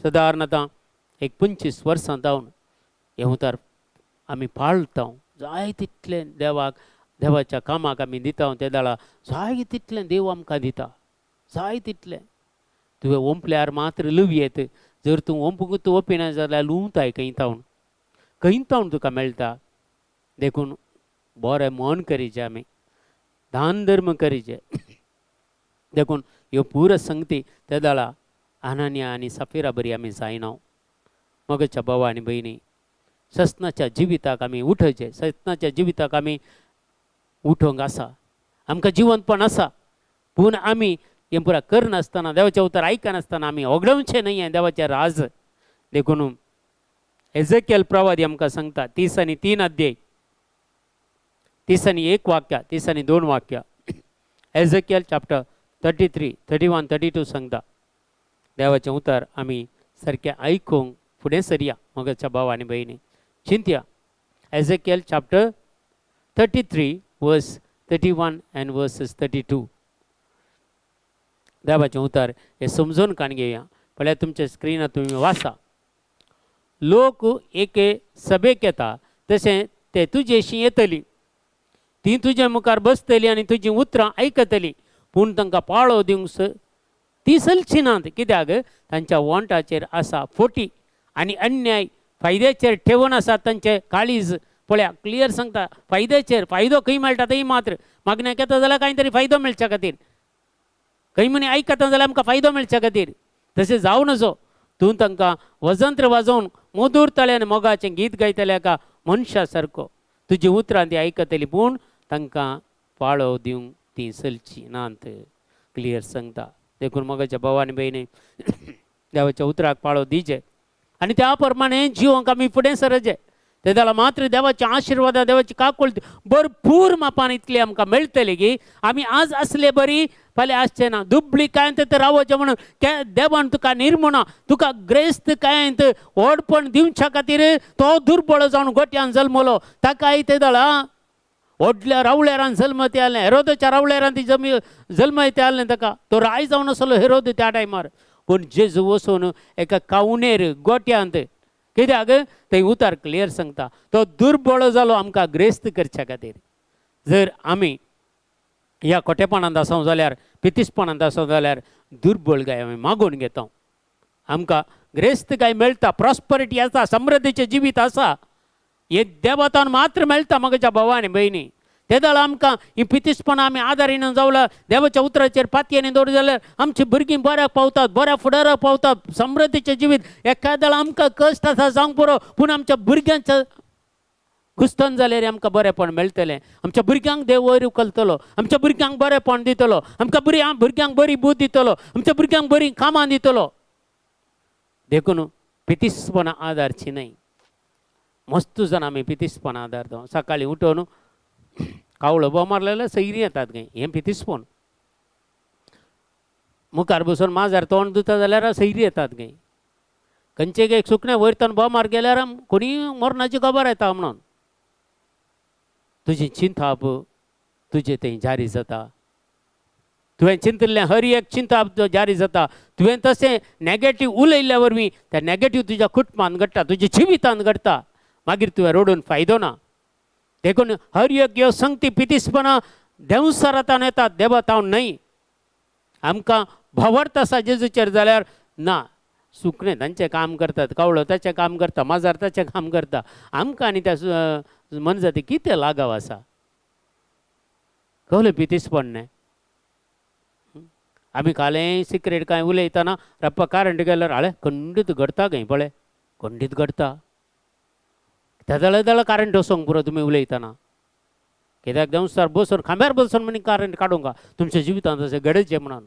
सादारण एक 25 वर्सां जावन हें उतार आमी पाळटा. जाय तितलें देवाच्या कामाक आमी दिता. ते दाळा जाय तितलें देव आमकां दिता. जाय तितलें तुवें ओंपल्यार मात्र लुव येत. जर तूं ओंपूंक ओपिना जाल्यार लुवताय खंयतावन तुका मेळटा. देखून बरें मन करीचें आमी दान धर्म करीचें. देखून ह्यो पुरो संगती त्या दाळा आनानिया आनी सफिरा बरी आमी जायना. मोगाच्या भावा आनी भयणी सस्नाच्या जिविताक आमी उठोवचें. सस्नाच्या जिविताक आमी उठोवंक आसा. आमकां जिवंतपण आसा. पूण आमी हें पुरा करनासतना देवाचें उतर आयकनासतना आमी ओगडवचें न्हय हें देवाचें राज. देखून एजेकियल प्रवादी आमकां सांगता 30 आनी 3 अध्याय 30 आनी 1 वाक्य 30 आनी 2 वाक्य. एजेकियल चॅप्टर 33, 31, 32 सांगता. देवाचें उतर आमी सारकें आयकूंक फुडें सरया मोगाच्या भावा आनी भयणी. चिंतया एजेकियल चॅप्टर 33 वर्स 31 and verses 32. देवाचें उतर हें समजून काण घेवया. पळय तुमच्या स्क्रिनार तुमी वाचा. लोक एके सभेक येता तशें ते तुजेशी येतलीं. ती तुजे मुखार बसतलीं आनी तुजीं उतरां आयकतलीं. पूण तांकां पाळो दिवंक ती चलची नात. कित्याक तांच्या वोंटाचेर आसा फोटी आनी अन्याय फायद्याचेर ठेवून आसा तांचे काळीज. पळया क्लियर सांगता फायद्याचेर. फायदो खंय मेळटा थंय मात्र मागण्याक येता जाल्यार कांय तरी फायदो मेळच्या खातीर. खंय म्हणी आयकता जाल्यार आमकां फायदो मेळच्या खातीर. तशें जावं नजो. तूं तांकां वजंत्र वाजोवन मधुर तळ्यान मोगाचें गीत गायतल्या एका मनशा सारको. तुजी उतरां ती आयकतलीं पूण तांकां पाळो दिवंक ती चलची नात. क्लियर सांगता. देखून मोगाच्या भावा आनी भयणी देवाच्या उतराक पाळो दिवचे आनी त्या प्रमाणे जिवंक आमी फुडें सरचें. ते जाल्यार मात्र देवाची आशिर्वाद देवाची काकूळ भरपूर मापान इतली आमकां मेळटली की आमी आज आसले बरी फाल्यां आसचें ना. दुबळी कांयत तर रावचें म्हणून देवान तुका निर्मणा तुका ग्रेस्त कांयत व्हडपण दिवच्या खातीर तो दुर्बळ जावन गोट्यान जल्मलो. ताकाय ते दळा व्हडल्या रावळ्यारान जल्म ते आलें. हेरोदाच्या रावळ्यारान ती जल्म ते आलें ताका. तो राय जावन आसलो हेरोद त्या टायमार. पूण जेजू वचून एका कावणेर गोट्यांत कित्याक थंय उतार क्लियर सांगता तो दुर्बळ जालो आमकां ग्रेस्त करच्या खातीर. जर आमी ह्या खोटेपणांत आसूं जाल्यार पितीसपणांत आसूं जाल्यार दुर्बळकाय आमी मागून घेता. आमकां ग्रेस्तकाय मेळटा. प्रॉस्परिटी आसा. समृद्धीचें जिवीत आसा. हे देवातान मात्र मेळटा मोगाच्या भावा आनी भयणी. ते जाल्यार आमकां ही पितीसपणां आमी आदारीन जावला देवाच्या उतराचेर पातयेनी दवर जाल्यार आमची भुरगीं बऱ्याक पावतात. बऱ्या फुडाराक पावतात. समृद्धीचें जिवीत एखाद्या आमकां कश्ट आसा जावंक पुरो पूण आमच्या भुरग्यांच्या घुस्तन जाल्यार आमकां बरेंपण मेळटलें. आमच्या भुरग्यांक देव वयर उखलतलो. आमच्या भुरग्यांक बरेंपण दितलो. आमकां भुरग्यांक बरी बूद दितलो. आमच्या भुरग्यांक बरी कामां दितलो. देखून पितीसपणां आदारची न्हय. मस्त जाण आमी पितीसपणां आदारता. सकाळीं उठोवन कावळो बोमार लायल्यार सैरी येतात खंय. हें पितीसपण. मुखार बसून माजार तोंड दिता जाल्यार सैरी येतात खंय. खंयचें एक सुकणें वयरतान बोमार गेल्यार कोणी मरणाची खबर येता म्हणून. तुजी चिंताप तुजें थंय जारी जाता. तुवें चिंतलें हर एक चिंताप जारी जाता. तुवें तशें नॅगेटीव उलयल्ल्या वरवीं त्या नॅगेटीव तुज्या कुटुंबांत घडटा. तुज्या जिवितांत घडटा. मागीर तुवें रडून फायदो ना. देखून हर एक ह्यो संगती पितीसपणां देवसरातान येतात देवातावन न्हय. आमकां भावार्थ आसा जेजूचेर जाल्यार ना. सुकणें तांचें काम करतात. कावळो ताचें काम करता. माजार ताचें काम करता. आमकां आनी त्या मनजाती कितें लागाव आसा. कळ्ळें पितीसपण न्हय. आमी कालें सिक्रेट कांय उलयतना रप्पा करंट गेल्यार हाळे खंडीत घडता खंय पळय. खंडीत घडता. त्या जाल्यार करंट वचोंक पुरो तुमी उलयतना. कित्याक देंवचार बसून खांब्यार बसून म्हणी करंट काडूंक तुमच्या जिवितांत अशें घडचें म्हणून.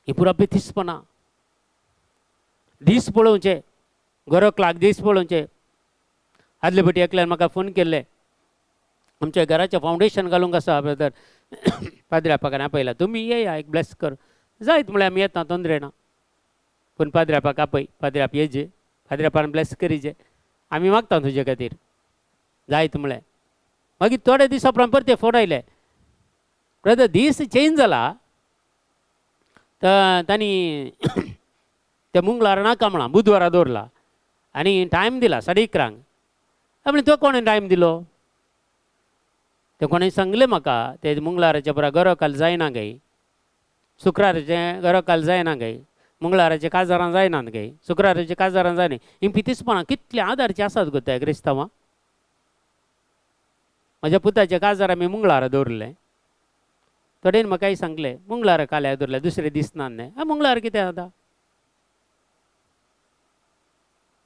ही पुरो पितीसपणां. दीस पळोवचे. गरोक लाग दीस पळोवचे. आदले फावटी एकल्यान म्हाका फोन केल्ले. आमच्या घराचें फावंडेशन घालूंक आसा ब्रदर. पाद्र्यापाकान आपयला तुमी येया एक ब्लेस कर. जायत म्हळ्यार आमी येता तोंदरे ना. पूण पाद्र्यापाक आपय. पाद्र्याप येजे. फादरापान ब्लेस करीचे आमी मागता तुजे खातीर जायत म्हळें मागीर थोडे दीस उपरांत परते फोन आयले ब्रदर दीस चेंज जाला तांणी त्या मंगळारा नाका म्हणा बुधवारा दवरला आनी टायम दिला 11:30 म्हणलें तो कोणें टायम दिलो ते कोणें सांगलें म्हाका ते मंगळाराच्या बरा गरो काल जायना गे शुक्राराचें गरो काल जायना गे मंगळाराचे काजारां जायनात गे शुक्राराचे काजारां जायना ही पितीसपणां कितले आदारचे आसात गो ते क्रिस्तांवां म्हज्या पुताचे काजार आमी मंगळारा दवरले थोडेन म्हाकाय सांगलें मंगळारा काल्यार दवरले दुसरे दीस ना न्ही मंगळार कितें जाता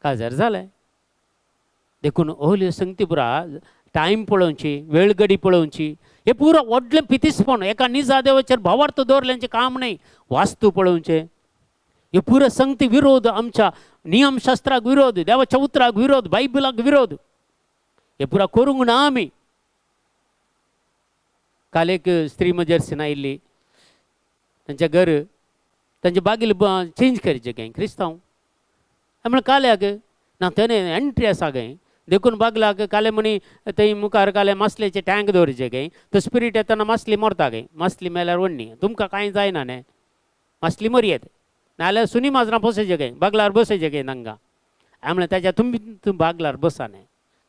काजार जालें देखून ओल्यो संगती पुरा टायम पळोवची वेळ घडी पळोवची हे पुरो व्हडलें पितीसपण एका निजा देवाचेर भावार्थ दवरल्यांचें काम न्ही वास्तू पळोवचें हे पुरो संगती विरोध आमच्या नियमशास्त्राक विरोध देवाच्या उतराक विरोध बायबलाक विरोध हे पुरा करूंक ना आमी काल एक स्त्री म्हजेर सिन आयिल्ली तांचें घर तांचे बागील चेंज करचें गे क्रिस्तांव म्हणून काल्याक ना तेणे एंट्री आसा गे देखून बागलाक काले म्हणी थंय मुखार काले मासलेचे टँक दवरचे गे तो स्पिरीट येतना मासली मरता गे मासली मेल्यार व्हडणी तुमकां कांय जायना न्ही मासली मरयेत नाजाल्यार सुनी माजरां बसयचे गे बागलार बसयचे गे तांकां हांवें म्हणलें ताच्या तुमी बागलार बसा न्ही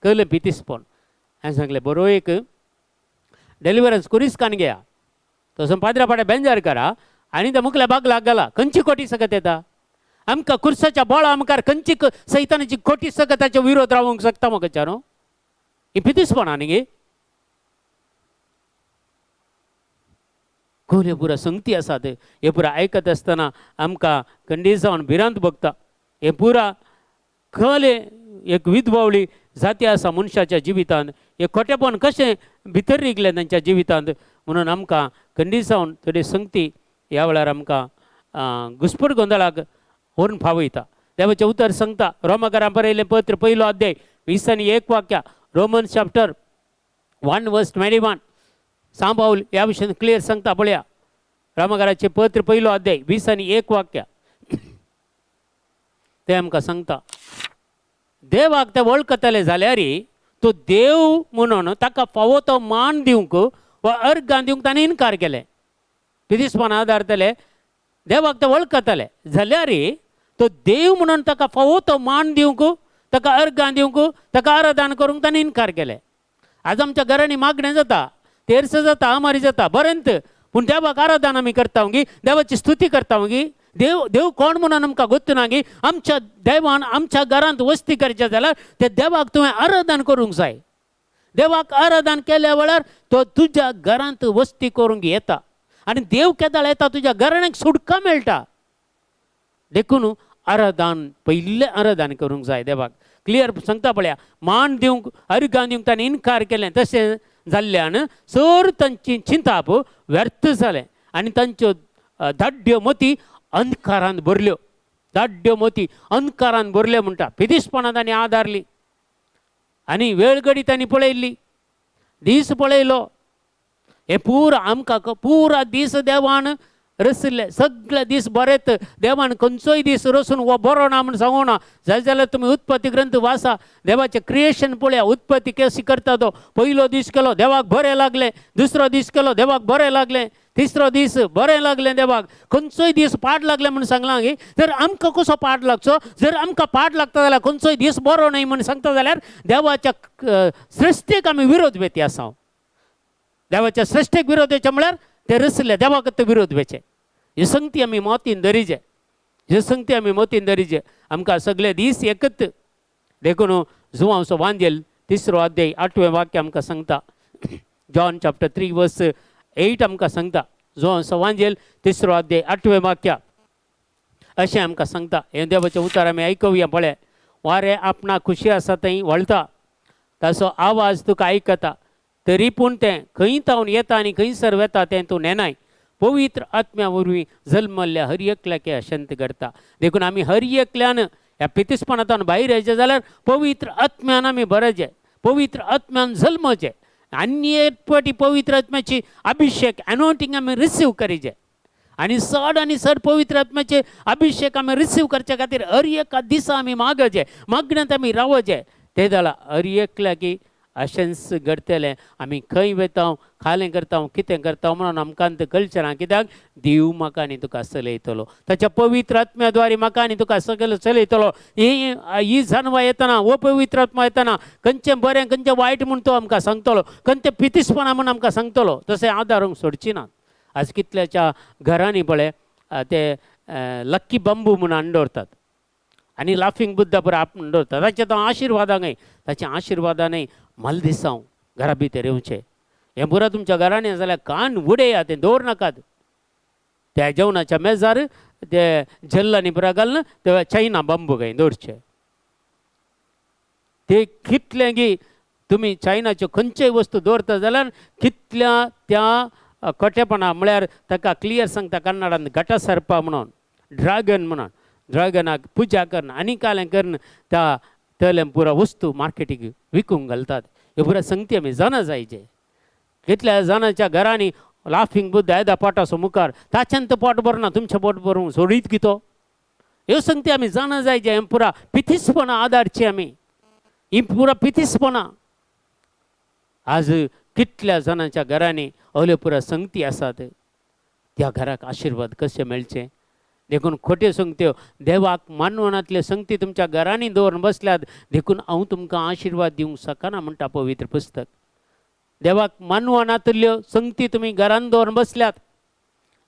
कळलें पितीसपण हांवें सांगलें बरो एक डेलिव्हरन्स कुरिस्कान घेया तसो पाद्रा पाड्या बेंजार करा आनी त्या मुखल्या बागलाक घाला खंयची खोटी सकत येता आमकां कुर्साच्या बोळा आमकां खंयची सैतानाची खोटी सकत ताच्या विरोध रावूंक शकता म्हाका चारो ही पितीसपणां न्ही गे खोले पुरा संगती आसात हे पुरा आयकत आसतना आमकां खंडीत जावन भिरांत भोगता हे पुरा खले एक विधवावळी जाती आसा मनशाच्या जिवितांत हे खोटेपण कशें भितर रिगलें तांच्या जिवितांत म्हणून आमकां खंडीत जावन थोडी संगती ह्या वेळार आमकां घुसपट गोंदळाक व्हरून फावयता देवाचें उतर सांगता रोमाकारां बरयलें पत्र 1 अध्याय 20 आनी 1 वाक्या रोमन्स चॅप्टर 1 वर्स 21 सांबावल ह्या विशयान क्लियर सांगता पळया रोमाकाराचें पत्र 1 अध्याय 20 आनी 1 वाक्या ते आमकां सांगता देवाक ते वळखतले जाल्यार तो देव म्हणून ताका फावो तो मान दिवंक वा अर्घां दिवंक ताणें इन्कार केलें पितीसपणां आदारतले देवाक ते वळखतले जाल्यार तो देव म्हणून ताका फावो तो मान दिवंक ताका अर्घां दिवंक ताका आराधन करूंक ताणें इन्कार केलें आज आमच्या घरांनी मागणें जाता तेरस जाता आमारी जाता बरेंत पूण देवाक आराधन आमी करता गी देवाची स्तुती करता गी देव कोण म्हणून आमकां गोत्तू ना गी आमच्या देवान आमच्या घरांत वस्ती करचें जाल्यार ते देवाक तुवें आराधन करूंक जाय देवाक आराधन केल्या वेळार तो तुज्या घरांत वस्ती करूंक येता आनी देव केदाळ येता तुज्या घराण्याक सुटका मेळटा देखून आराधन पयलें आराधन करूंक जाय देवाक क्लियर सांगता पळया मान दिवंक अर्घां दिवंक ताणें इन्कार केलें तशें जाल्ल्यान चड तांची चिंताप व्यर्थ जालें आनी तांच्यो धाड्ड्यो मती अंधकारांत भरल्यो धाड्ड्यो मती अंधकारांत भरल्यो म्हणटा पितीसपणां तांणी आदारली आनी वेळ घडी तांणी पळयल्ली दीस पळयलो हे पुरा आमकां पुरा दीस देवान रचले सगळे दीस बरेत देवान खंयचोय दीस रचून हो बरो ना म्हूण सांगूं ना जाल्यार तुमी उत्पत्ती ग्रंथ वाचा देवाचें क्रिएशन पळया उत्पत्ती कशी करता तो पयलो दीस केलो देवाक बरें लागलें दुसरो दीस केलो देवाक बरें लागलें तिसरो दीस बरें लागलें देवाक खंयचोय दीस पाड लागलें म्हूण सांगलां गे जर आमकां कसो पाड लागचो जर आमकां पाड लागता जाल्यार खंयचोय दीस बरो न्हय म्हूण सांगता जाल्यार देवाच्या सृश्टेक आमी विरोध वेती आसा देवाच्या सृश्टेक विरोध वेचे म्हळ्यार ते रचले देवाक ते विरोध वेचे ह्यो संगती आमी मोतीन धरिचे ह्यो संगती आमी मोतीन धरिचे आमकां सगळे दीस एकच देखून जुवांचो वांजेल 3 अध्याय 8वें वाक्य आमकां सांगता जॉन चॅप्टर 3 वर्स 8 आमकां सांगता जुवांचो वांजेल 3 अध्याय 8वें वाक्य अशें आमकां सांगता हें देवाचें उतर आमी आयकुया पळय वारें आपणाक खुशी आसा थंय वळटा ताचो आवाज तुका आयकता तरी पूण तें खंय तावन येता आनी खंयसर वेता तें तूं नेनाय पवित्र आत्म्या वरवीं जल्मल्ल्या हर एकल्याक अशंत करता देखून आमी हर एकल्यान ह्या पितीसपणांतल्यान भायर येयचे जाल्यार पवित्र आत्म्यान आमी बरेचे पवित्र आत्म्यान जल्मचे आनी एक फावटी पवित्र आत्म्याची अभिषेक एनॉयंटिंग आमी रिसीव करीचे आणि सड पवित्र आत्म्याचे अभिषेक आम्ही रिसीव करच्या खातीर हर एका दिसा आमी मागचे मग्नात आमी रावचे ते जाला हर एकल्या की अशेंच घडतलें आमी खंय वेता खालें करता कितें करता म्हणून आमकां तें कळचें ना कित्याक देव म्हाका आनी तुका चलयतलो ताच्या पवित्र आत्म्या म्हाका आनी तुका सगळें चलयतलो ही जानवां येतना वो पवित्र आत्मा येतना खंयचें बरें खंयचें वायट म्हूण तो आमकां सांगतलो खंयचें पितीसपणां म्हूण आमकां सांगतलो तशें आदारूंक सोडची नात आज कितल्याच्या घरांनी पळय ते लक्की बांबू म्हूण आंडोरतात आनी लाफींग बुद्धा पुरो आपण दवरता ताचे तो आशिर्वादांकय ताच्या आशिर्वादानय मल दिसांव घरा भितर येवचें हें पुरो तुमच्या घरांनी जाल्यार कान उडया तें दवर नाकात त्या जेवणाच्या मेजार ते जल्लांनी पुरो घालून ते चायना बांबू खंय दवरचे ते कितलें की तुमी चायनाच्यो खंयच्योय वस्तू दवरता जाल्यार कितल्या त्या खोटेपणा म्हळ्यार ताका क्लियर सांगता कन्नडांत घटा सर्पा म्हणून ड्रॅगन म्हणून ड्रॅगनाक पुजा करन आनी कालें करन त्या तले पुरो वस्तू मार्केटीक विकूंक घालतात ह्यो पुरो संगती आमी जाणा जायचे कितल्या जाणांच्या घरांनी लाफींग बुद्धा येदा पोटासो मुखार ताच्यान तो पोट भरना तुमचें पोट भरूंक सोडीत कितो ह्यो संगती आमी जाणा जायचे हें पुरा पितीसपणां आदारची आमी ही पुरा पितीसपणां आज कितल्या जाणांच्या घरांनी अल्यो पुरो संगती आसात त्या घराक आशिर्वाद कशें मेळचे देखून खोट्यो संगत्यो देवाक मानवनांतल्यो संगती तुमच्या घरांनी दवरून बसल्यात देखून हांव तुमकां आशिर्वाद दिवंक शकना म्हणटा पवित्र पुस्तक देवाक मानवनांतल्यो संगती तुमी घरान दवरून बसल्यात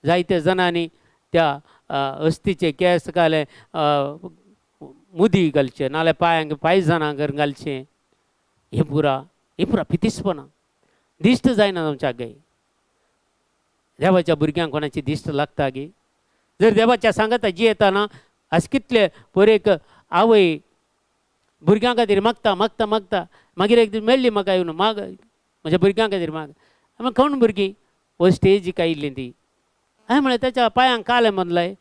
जायत्या जाणांनी त्या अस्थीचे केस घाले मुदी घालचे नाल्यार पांयांक पायजाणां घालचें हें पुरा पितीसपणां दिश्ट जायना तुमच्या गे देवाच्या भुरग्यांक कोणाची दिश्ट लागता गे जर देवाच्या सांगाता जी येताना आज कितले परेक आवय भुरग्यां खातीर मागता मागता मागता मागीर एक दीस मेळ्ळी म्हाका येवन माग म्हज्या भुरग्यां खातीर माग कोण भुरगीं हो स्टेजीक आयिल्लीं ती हांवें म्हळें ताच्या पांयांक काले मदलाय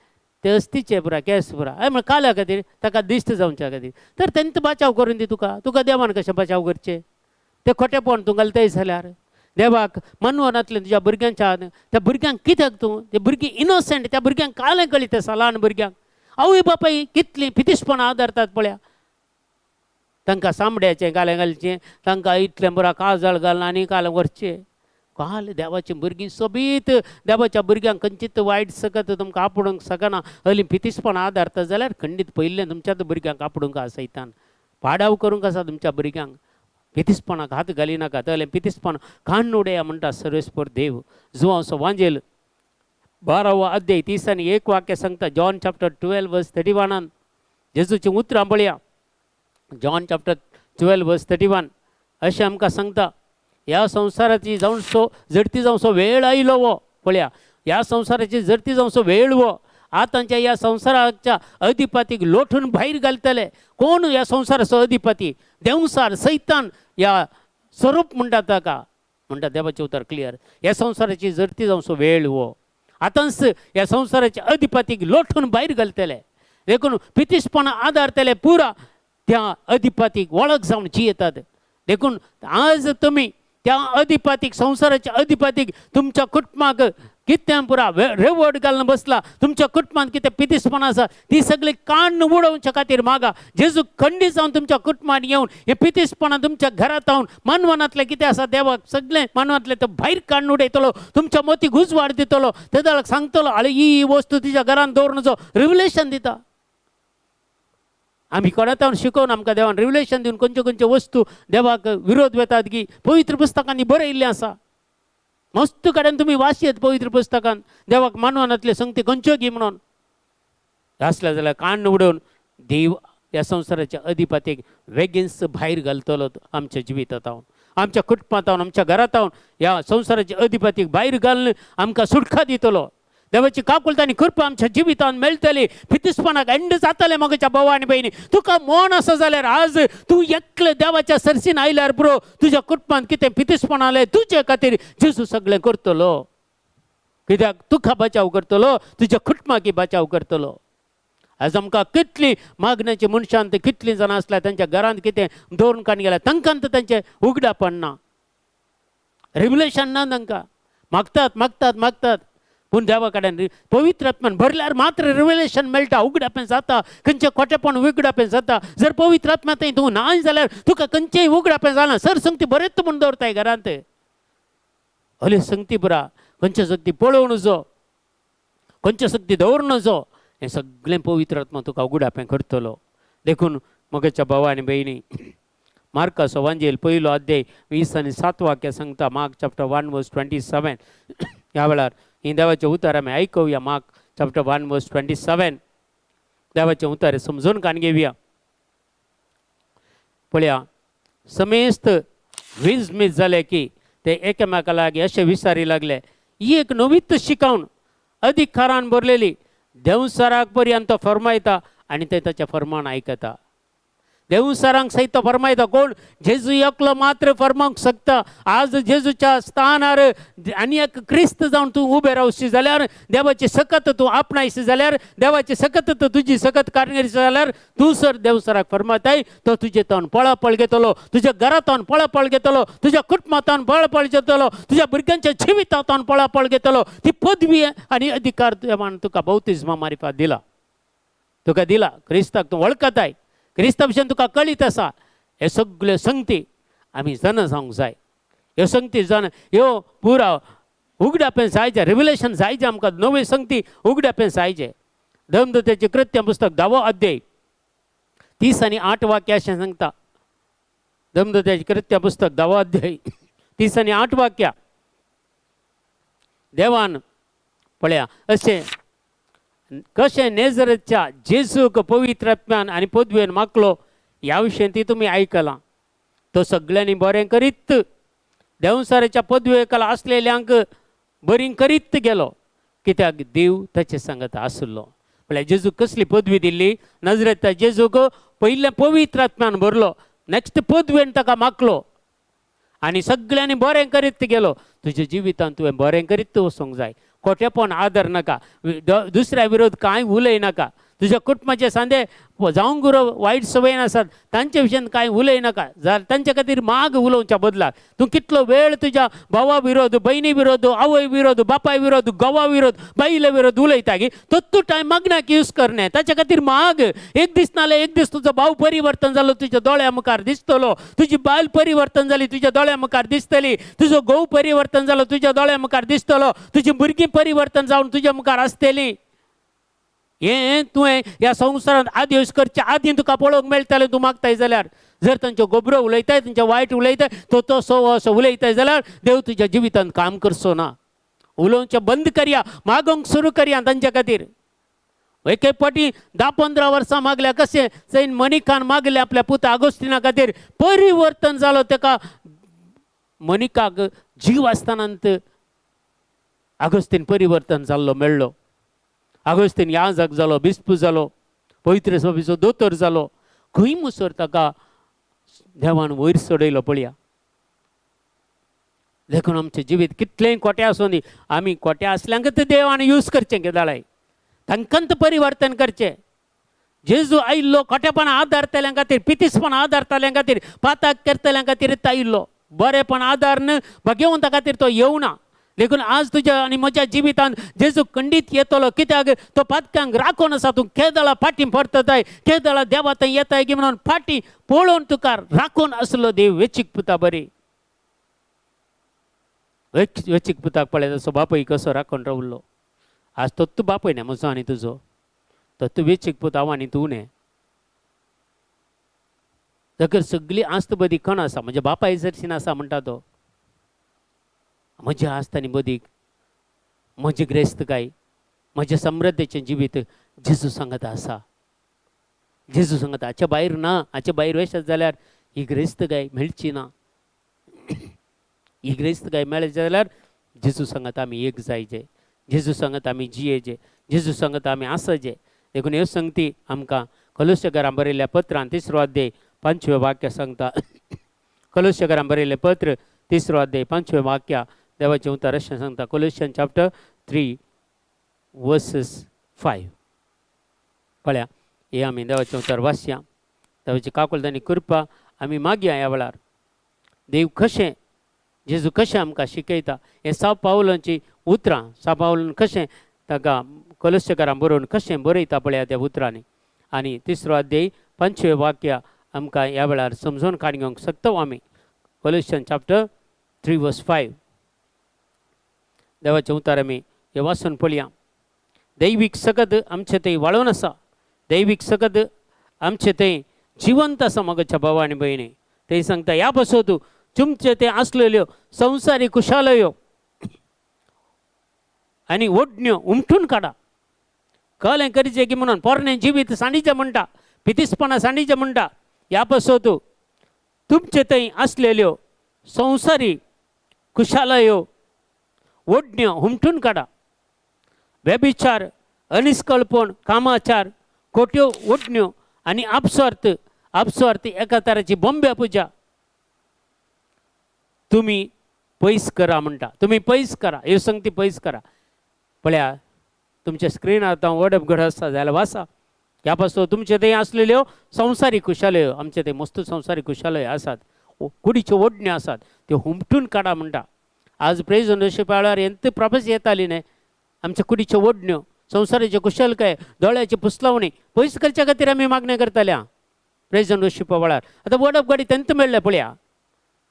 ते अस्थीचे पुरा केस पुरा हांवें म्हळें काल्या खातीर ताका दिश्ट जावच्या खातीर तर तेंच बचाव करून दी तुका देवान कशें बचाव करचें ते खोटेपण तूं घालताय जाल्यार देवाक मनवनांतल्या तुज्या भुरग्यांच्या त्या भुरग्यांक कित्याक तूं ते भुरगीं इनोसंट त्या भुरग्यांक कालें कळी ते ल्हान भुरग्यांक आवय बापाय कितलीं पितीसपणां आदारतात पळया तांकां सामड्याचें कालें घालचें तांकां इतलें बरो काजळ घालून आनी कालें व्हरचें काल देवाचीं भुरगीं सोबीत देवाच्या भुरग्यांक खंयचीच वायट सकत तुमकां आपणूंक शकना हली पितीसपणां आदारता जाल्यार खंडीत पयलें तुमच्याच भुरग्यांक आपणूंक सैतान पाडाव करूंक आसा तुमच्या भुरग्यांक पितीसपणाक हात घाली नाका जाल्यार पितीसपण कान उडया म्हणटा सर्वेस्पर देव जुवांचो वांजेल 12वा अध्याय 30 आनी 1 वाक्य सांगता जॉन चॅप्टर 12 वर्स 31 जेजूचीं उतरां पळया जॉन चॅप्टर 12 वर्स 31 अशें आमकां सांगता ह्या संवसाराची जावन सो जडती जावचो वेळ आयलो वो पळया ह्या संवसाराची जडती जावचो वेळ वो आतांच्या ह्या संवसाराच्या अधिपतीक लोटून भायर घालतले कोण ह्या संवसाराचो अधिपती देवसार सैतान ह्या स्वरूप म्हणटा ताका म्हणटा देवाचें उतर क्लियर ह्या संवसाराची जडती जावचो वेळ वो आतांच ह्या संवसाराच्या अधिपतीक लोटून भायर घालतले देखून पितीसपणां आदारतले पुरा त्या अधिपतीक वळख जावन जियेतात देखून आज तुमी त्या अधिपतीक संवसाराच्या अधिपतीक तुमच्या कुटुंबाक कितें पुरा रेवड घालून बसला तुमच्या कुटुंबांत कितें पितीसपणां आसा ती सगळी काण उडोवच्या खातीर मागा जेजू खंडीत जावन तुमच्या कुटुंबांत येवन हे पितीसपणां तुमच्या घरांत येवन मानवनांतलें कितें आसा देवाक सगळें मानवनांतलें तो भायर काडून उडयतलो तुमच्या मोती घुसवाड दितलो ते जाल्यार सांगतलो आले ही वस्तू तुज्या घरांत दवरून जो रिव्हलेशन दिता आमी कोणातावन शिकोवन आमकां देवान रिव्हलेशन दिवन खंयच्यो खंयच्यो वस्तू देवाक विरोध वेतात की पवित्र पुस्तकांनी बरयल्लें आसा मस्त कडेन तुमी वाचयत पवित्र पुस्तकांत देवाक मानवनांतल्यो संगती खंयच्यो घे म्हणून आसल्या जाल्यार कान उडोवन देव ह्या संवसाराच्या अधिपतीक वेगीनच भायर घालतलो आमच्या जिवितांत आमच्या कुटुंबांत आमच्या घरांत ह्या संवसाराच्या अधिपतीक भायर घालून आमकां सुटका दितलो देवाची काकुलता आनी कृपा आमच्या जिवितांत मेळटली पितीसपणाक एंड जातलें मोगाच्या भावा आनी भयणी तुका मोन आसा जाल्यार आज तूं एकलें देवाच्या सर्सीन आयल्यार पुरो तुज्या कुटुंबांत कितें पितीसपणां आलें तुजे खातीर जेजू सगळें करतलो कित्याक तुका बचाव करतलो तुज्या कुटुंबाक बचाव करतलो आज आमकां कितलीं मागण्याची मनशांत कितलीं जाणां आसल्या तांच्या घरांत कितें दवरून काडून गेल्यार तांकां तांचें उगडापण ना रिव्हलेशन ना तांकां मागतात मागतात मागतात पूण देवा कडेन पवित्र आत्म्यान भरल्यार मात्र रिव्हेलेशन मेळटा, उगडापें जाता, खंयचें खोटेपण उगडापें जाता. जर पवित्र आत्म्या थंय तूं ना जाल्यार तुका खंयचेंय उगडापें जाना. सर संगती बरेंच म्हूण दवरताय घरांत. हले संगती बरा, खंयचे संगती पळोवन जो, खंयचे संगती दवरून जो, हें सगळें पवित्र आत्मा तुका उगडापें करतलो. देखून मगच्या भावा आनी भयणी, मार्काचो वांजेल 1 अध्याय 20 आनी 7 वाक्य सांगता. मार्क चॅप्टर 1 वर्स 27. ह्या वेळार ही देवाचे उतार आमी आयकुया. मार्क चॅप्टर 1 वर्स 27 देवाचे उतार समजून कान घेवया. पळया, समेस्त वीज जाले की ते एकामेका लागीं अशें विचारी लागले, ही एक नवीत शिकावन अधिकारान भरलेली देवसराक पर्यंत फरमायता आनी ते ताचें फरमान आयकता. देवसरांक सहित तो फरमायता. कोण? जेजू एकलो मात्र फरमावंक शकता. आज जेजूच्या स्थानार आनी एक क्रिस्त जावन तूं उबें रावशी जाल्यार, देवाची सकत तूं आपणायशी जाल्यार, देवाची सकत तूं तुजी सकत करशी जाल्यार, तूं सर देवसराक फरमाताय तो तुजे तोंड पळापळ घेतलो, तुज्या घरांतून पळापळ घेतलो, तुज्या कुटुंबांतून पळापळ घेतलो, तुज्या भुरग्यांच्या जिवितांतून पळापळ घेतलो. ती पदवी आनी अधिकार देवान तुका बौतिस्मा मारिफात दिला. तुका दिला. क्रिस्ताक तूं वळखताय, क्रिस्ता भशेन तुका कळीत आसा. हे सगळ्यो संगती आमी जन जावंक जाय. ह्यो संगती जन ह्यो पुरा उगडापें जायचे, रिव्हेलेशन जायचे. आमकां नवे संगती उगडापें जायचे. धर्मदूताचें कृत्य पुस्तक 10 अध्याय 30 आनी 8 वाक्य अशें सांगता. धर्मदूताचें कृत्य पुस्तक 10 अध्याय 30 आनी 8 वाक्या. देवान पळया अशें कशें नेजरेतच्या जेजूक पवित्र आत्म्यान आनी पदवेन मागलो, ह्या विशयी ती तुमी आयकलां. तो सगळ्यांनी बरें करीत देवसराच्या पदवेकला आसलेल्यांक बरी करीत गेलो, कित्याक देव ताचे सांगता आसलो. म्हळ्यार जेजूक कसली पदवी दिल्ली? नजरेत जेजूक पयले पवित्र आत्म्यान भरलो, नेक्स्ट पदवेन ताका मागलो आनी सगळ्यांनी बरें करीत गेलो. तुज्या जिवितांत तुवें बरें करीत वचूंक जाय. खोटेपण आदर नाका, दुसऱ्या विरोध कांय उलय नाका. तुज्या कुटुंबाचे सांदे जावंक गुरो वायट संवयन आसात तांचे विशयी कांय उलय नाका. जर तांचे खातीर माग उलोवच्या बदलाक तूं कितलो वेळ तुज्या भावा विरोध, भयणी विरोध, आवय विरोध, बापाय विरोध, घोवा विरोध, बायले विरोध उलयता गी, तो टायम मागण्याक यूज करणे. ताचे खातीर माग. एक दीस नाल्यार एक दीस तुजो भाव परिवर्तन जालो, तुज्या दोळ्या मुखार दिसतलो. तुजी बायल परिवर्तन जाली, तुज्या दोळ्या मुखार दिसतली. तुजो घोव परिवर्तन जालो, तुज्या दोळ्या मुखार दिसतलो. तुजी भुरगीं परिवर्तन जावन तुज्या मुखार आसतली. हे तुवें ह्या संवसारांत आदी यूज करचे आदीं तुका पळोवंक मेळटलें. तूं मागताय जाल्यार, जर तांच्यो गोबरो उलयताय, तांचे वायट उलयताय, तो असो उलयताय जाल्यार देव तुज्या जिवितांत काम करचो ना. उलोवचें बंद करया, मागोवंक सुरू करया तांच्या खातीर. एके फावटी 10-15 वर्सां मागल्या कशें सैन मनिकान मागले आपल्या पुता आगोस्तिना खातीर. परिवर्तन जालो ताका. मनिकाक जीव आसतनांत आगोस्तीन परिवर्तन जाल्लो मेळ्ळो. आगोस्तीन याजक जालो, बिस्प जालो, पवित्र सभेचो दोतोर जालो. खंय मुसर ताका देवान वयर चडयलो. पळया, देखून आमचें जिवीत कितलेंय खोटें आसूं दी, आमी खोटें आसल्यांकच देवान यूज करचें गेदाळाय. तांकांत परिवर्तन करचें. जेजू आयिल्लो खोटेपण आदारतल्यां खातीर, पितीसपण आदारतल्यां खातीर, पातक करतल्यां खातीरच आयिल्लो. बरेपण आदारन भगवंता खातीर तो येवना. देखून आज तुज्या आनी म्हज्या जिवितांत जेजू खंडीत येतलो, कित्याक तो पातकांक राखून आसा. तूं केदळा फाटी परतताय, केदळा देवा थंय येताय गी म्हणून फाटी पळोवन तुका राखून आसलो देव. वेचीक पुता बरी, वेचीक पुताक पळय तसो बापूय कसो राखून रावलो. आज तो बापूय न्ही म्हजो आनी तुजो, तो वेचीक पुत हांव आनी तूं न्ही. ताका सगळी आस्त बदी कोण आसा? म्हज्या बापाय जरशीन आसा म्हणटा तो. म्हज्या आस्त आनी बदीक म्हजी ग्रेस्तकाय, म्हज्या समृद्धीचें जिवीत जेजू सांगता आसा. जेजू सांगता हाचे भायर ना. हाचे भायर वचत जाल्यार ही ग्रेस्तकाय मेळची ना. ही ग्रेस्तकाय मेळत जाल्यार जेजू सांगता आमी एक जायचे. जेजू सांगता आमी जियेचे. जेजू सांगता आमी आसचे. देखून ह्यो संगती आमकां कलोस्यकारां बरयल्ल्या पत्रांत 3 अध्याय 5 वाक्य सांगता. कलोस्यकारां बरयल्लें पत्र 3 अध्याय 5 वाक्य देवाचें उतर अशें सांगता. कोलोसियन चॅप्टर 3 वर्सेस 5. पळया, हे आमी देवाचें उतर वाचया. देवाची काकुलदानी कृपा आमी मागया ह्या वेळार. देव कशें जेजू कशें आमकां शिकयता हें साव पावलांची उतरां साव पावलान कशें ताका कोलोस्यकारांक बरोवन कशें बरयता पळया त्या उतरांनी. आनी तिसरो अध्याय 5वें वाक्य आमकां ह्या वेळार समजून काडूंक शकता आमी. कोलोसियन चॅप्टर 3 वर्स 5 देवाचें उतर आमी हे वाचून पळया. दैवीक सकत आमचें थंय वाळून आसा, दैवीक सकत आमचें थंय जिवंत आसा मोगाच्या भावा आनी भयणी. थंय सांगता ह्या पासून तूं तुमचे ते आसलेल्यो संवसारीक कुशालयो आनी ओडण्यो उमटून काडा. कळ्ळें करीचें की म्हणून पोरणें जिवीत साणीचें म्हणटा, पितीसपणां साणीचें म्हणटा. ह्या पासून तूं तुमचे थंय आसलेल्यो संवसारीक कुशालयो ओडण्यो उमटून काडा. व्यभिचार, अनिश्कळपण, कामाचार, खोट्यो ओडण्यो आनी आपस्वार्थ एका तराची बोंब्या पुजा तुमी पयस करा म्हणटा. तुमी पयस करा, ह्यो संगती पयस करा. पळया तुमच्या स्क्रिनार आतां वर्ड ऑफ गॉड आसा जाल्यार वाचा. ह्या पासून तुमचे थंय आसलेल्यो संवसारीक कुशालयो, आमचे थंय मस्त संवसारीक कुशालयो आसात, कुडीच्यो ओडण्यो आसात, त्यो हुमटून काडा म्हणटा. आज प्रेज वेळार एंत प्रॉफेसी येताली न्हय. आमच्या कुडीच्यो ओडण्यो, संवसाराचे कुशलकाय, दोळ्याची पुसलावणी पयस करच्या खातीर आमी मागणी करताल्या प्रेज वेळार. आतां वर्ड ऑफ गॉड तेंत मेळ्ळें पळया.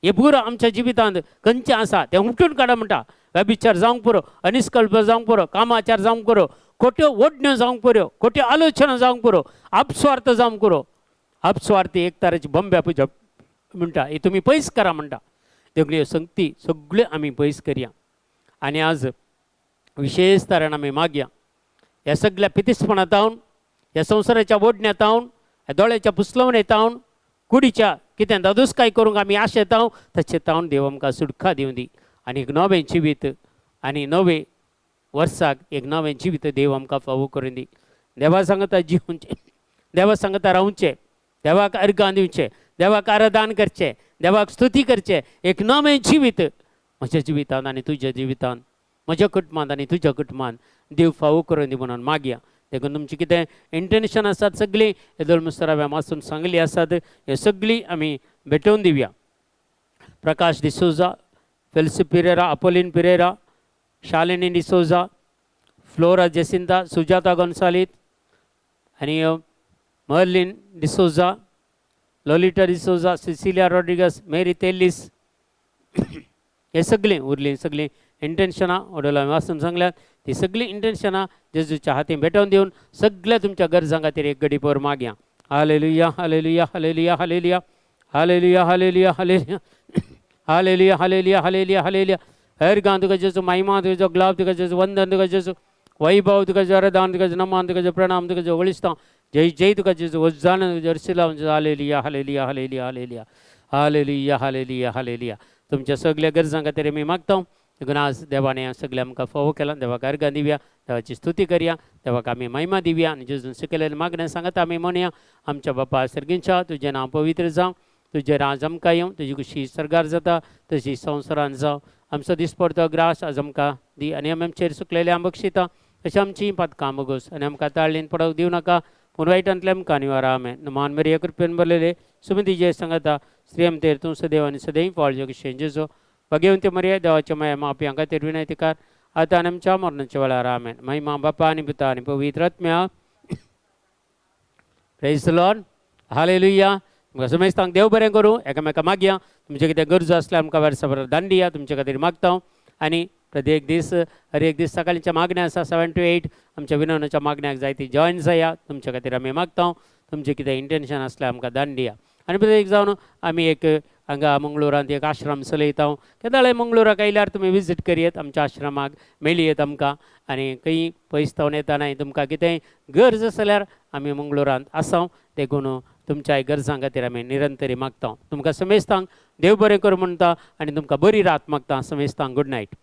हे पुरो आमच्या जिवितांत खंयचें आसा तें हुमटून काडा म्हणटा. व्यभिचार जावंक पुरो, अनिश्कल्प जावंक पुरो, कामाचार जावंक पुरो, खोट्यो ओडण्यो जावंक पुरो, खोट्यो आलोचना जावंक पुरो, आपस्वार्थ जावंक पुरो. आपस्वार्थी एक तराची बोंब्या पुजा म्हणटा. हे तुमी पयस करा म्हणटा. सगळ्यो संगती सगळ्यो आमी पयस करया. आनी आज विशेष तरेन आमी मागया ह्या सगळ्या पितीसपणांतावन, ह्या संवसाराच्या ओडण्यातावन, ह्या दोळ्याच्या पुसलवणेतावन, कुडीच्या कितें दादूसकाय करूंक आमी आशेताव तशें तावन देव आमकां सुटका दिवं दी. आनी एक नवें जिवीत आनी नवे वर्साक एक नवें जिवीत देव आमकां फावो करून दी. देवा सांगता जिवचें, देवा सांगता रावचें, देवाक अर्गां दिवचें, देवाक आराधन करचें, देवाक स्तुती करचें. एक नवें जिवीत म्हज्या जिवितांत आनी तुज्या जिवितांत, म्हज्या कुटुंबांत आनी तुज्या कुटुंबांत देव फावो करून दी म्हणून मागया. देखून तुमची कितें इंटेन्शन आसात सगळीं येदोळ मुस्तराव्या मासून सांगली आसात हे सगळीं आमी भेटोवन दिवया. प्रकाश डिसोजा, फेल्सी पिरेरा, अपोलिन पिरेरा, शालिनी डिसोजा, फ्लोरा जेसिंता, सुजाता गोन्सालीत आनी मर्लिन डिसोजा, लोलिटा डिसोजा, सिसिलिया रॉड्रिगस, मेरी तेल्लीस हे सगळीं उरलीं सगळीं इंटेन्शनां वडोला वाचून सांगल्यात. ती सगळीं इंटेन्शनां जेजूच्या हातीन भेटोवन दिवन सगळ्या तुमच्या गरजां खातीर एक घडी पर मागया. Hallelujah hallelujah hallelujah hallelujah hallelujah hallelujah hallelujah hallelujah hallelujah hallelujah hallelujah. अर्गां तुका जेजू, महिमा तुका, ग्लाव तुका जेजू, वंदन तुका जेजू, वैभव तुका जेजू, आराधन तुका जेजू, नमन तुका जेजू, प्रणाम तुका जेजू, वळिस्तां जय जय तुका जेजू, वज्जान तुका जर्सिला hallelujah hallelujah hallelujah hallelujah hallelujah hallelujah hallelujah. तुमच्या सगळ्या गरजां खातीर आमी मागता. देखून आज देवाने सगळे आमकां फावो केला. देवाक अर्गां दिवया, देवाची स्तुती करया, देवाक आमी महिमा दिवया आनी जेजून शिकयलेलें मागणें सांगता आमी म्हणया. आमच्या बापा सर्गींच्या तुजें नांव पवित्र जावं, तुजें राज आमकां येवं, तुजी खुशी सरगार जाता तशी संवसारांत जावं. आमचो दिसपडतो ग्रास आज आमकां दी आनी आमी आमचेर सुकलेले आंब बक्षिता तशें आमची पातकां बगोस आनी आमकां ताळ्ळीन पडोवंक दिवं नाका, पूण वायटांतले आमकां निवारा. आमेन. नमान मेरिया कृपेन भरलेले सुमती जे सांगता स्त्री आमचेर तूं सदैव आनी सदैव फाळ्यो कशें जेजो भगवंत मर्या देवाच्या माया मापी हांकां खातीर विनंतिकार आतां आनी आमच्या मरणाच्या वेळार. आमेन. महिमा बापा आनी पुता आनी पवित्र आत्म्या. Praise the Lord. हालेलुया. तुमकां समेस्तांक देव बरें करूं. एकामेका मागया. तुमचे कितें गरजो आसल्यार आमकां वर्साभर दान दिया. तुमचे खातीर मागता. आनी प्रत्येक दीस हर एक दीस सकाळच्या मागण्या आसा 7 to 8 आमच्या विनवणेच्या मागण्याक जाय ती जॉयन जाया. तुमच्या खातीर आमी मागता. तुमचें कितें इंटेन्शन आसल्यार आमकां दान दिया. आनी प्रत्येक जावन आमी एक हांगा मंगळुरांत एक आश्रम चलयता. केदाळे मंगळुराक आयल्यार तुमी विजीट करियेत. आमच्या आश्रमाक मेळयेत आमकां. आनी खंय पयस थावन येताना तुमकां कितेंय गरज आसल्यार आमी मंगळुरांत आसा. देखून तुमच्या गरजां खातीर आमी निरंतरी मागता. तुमकां समेस्तांक देव बरें कर म्हणटा आनी तुमकां बरी रात मागता. समेस्तांक गूड नायट.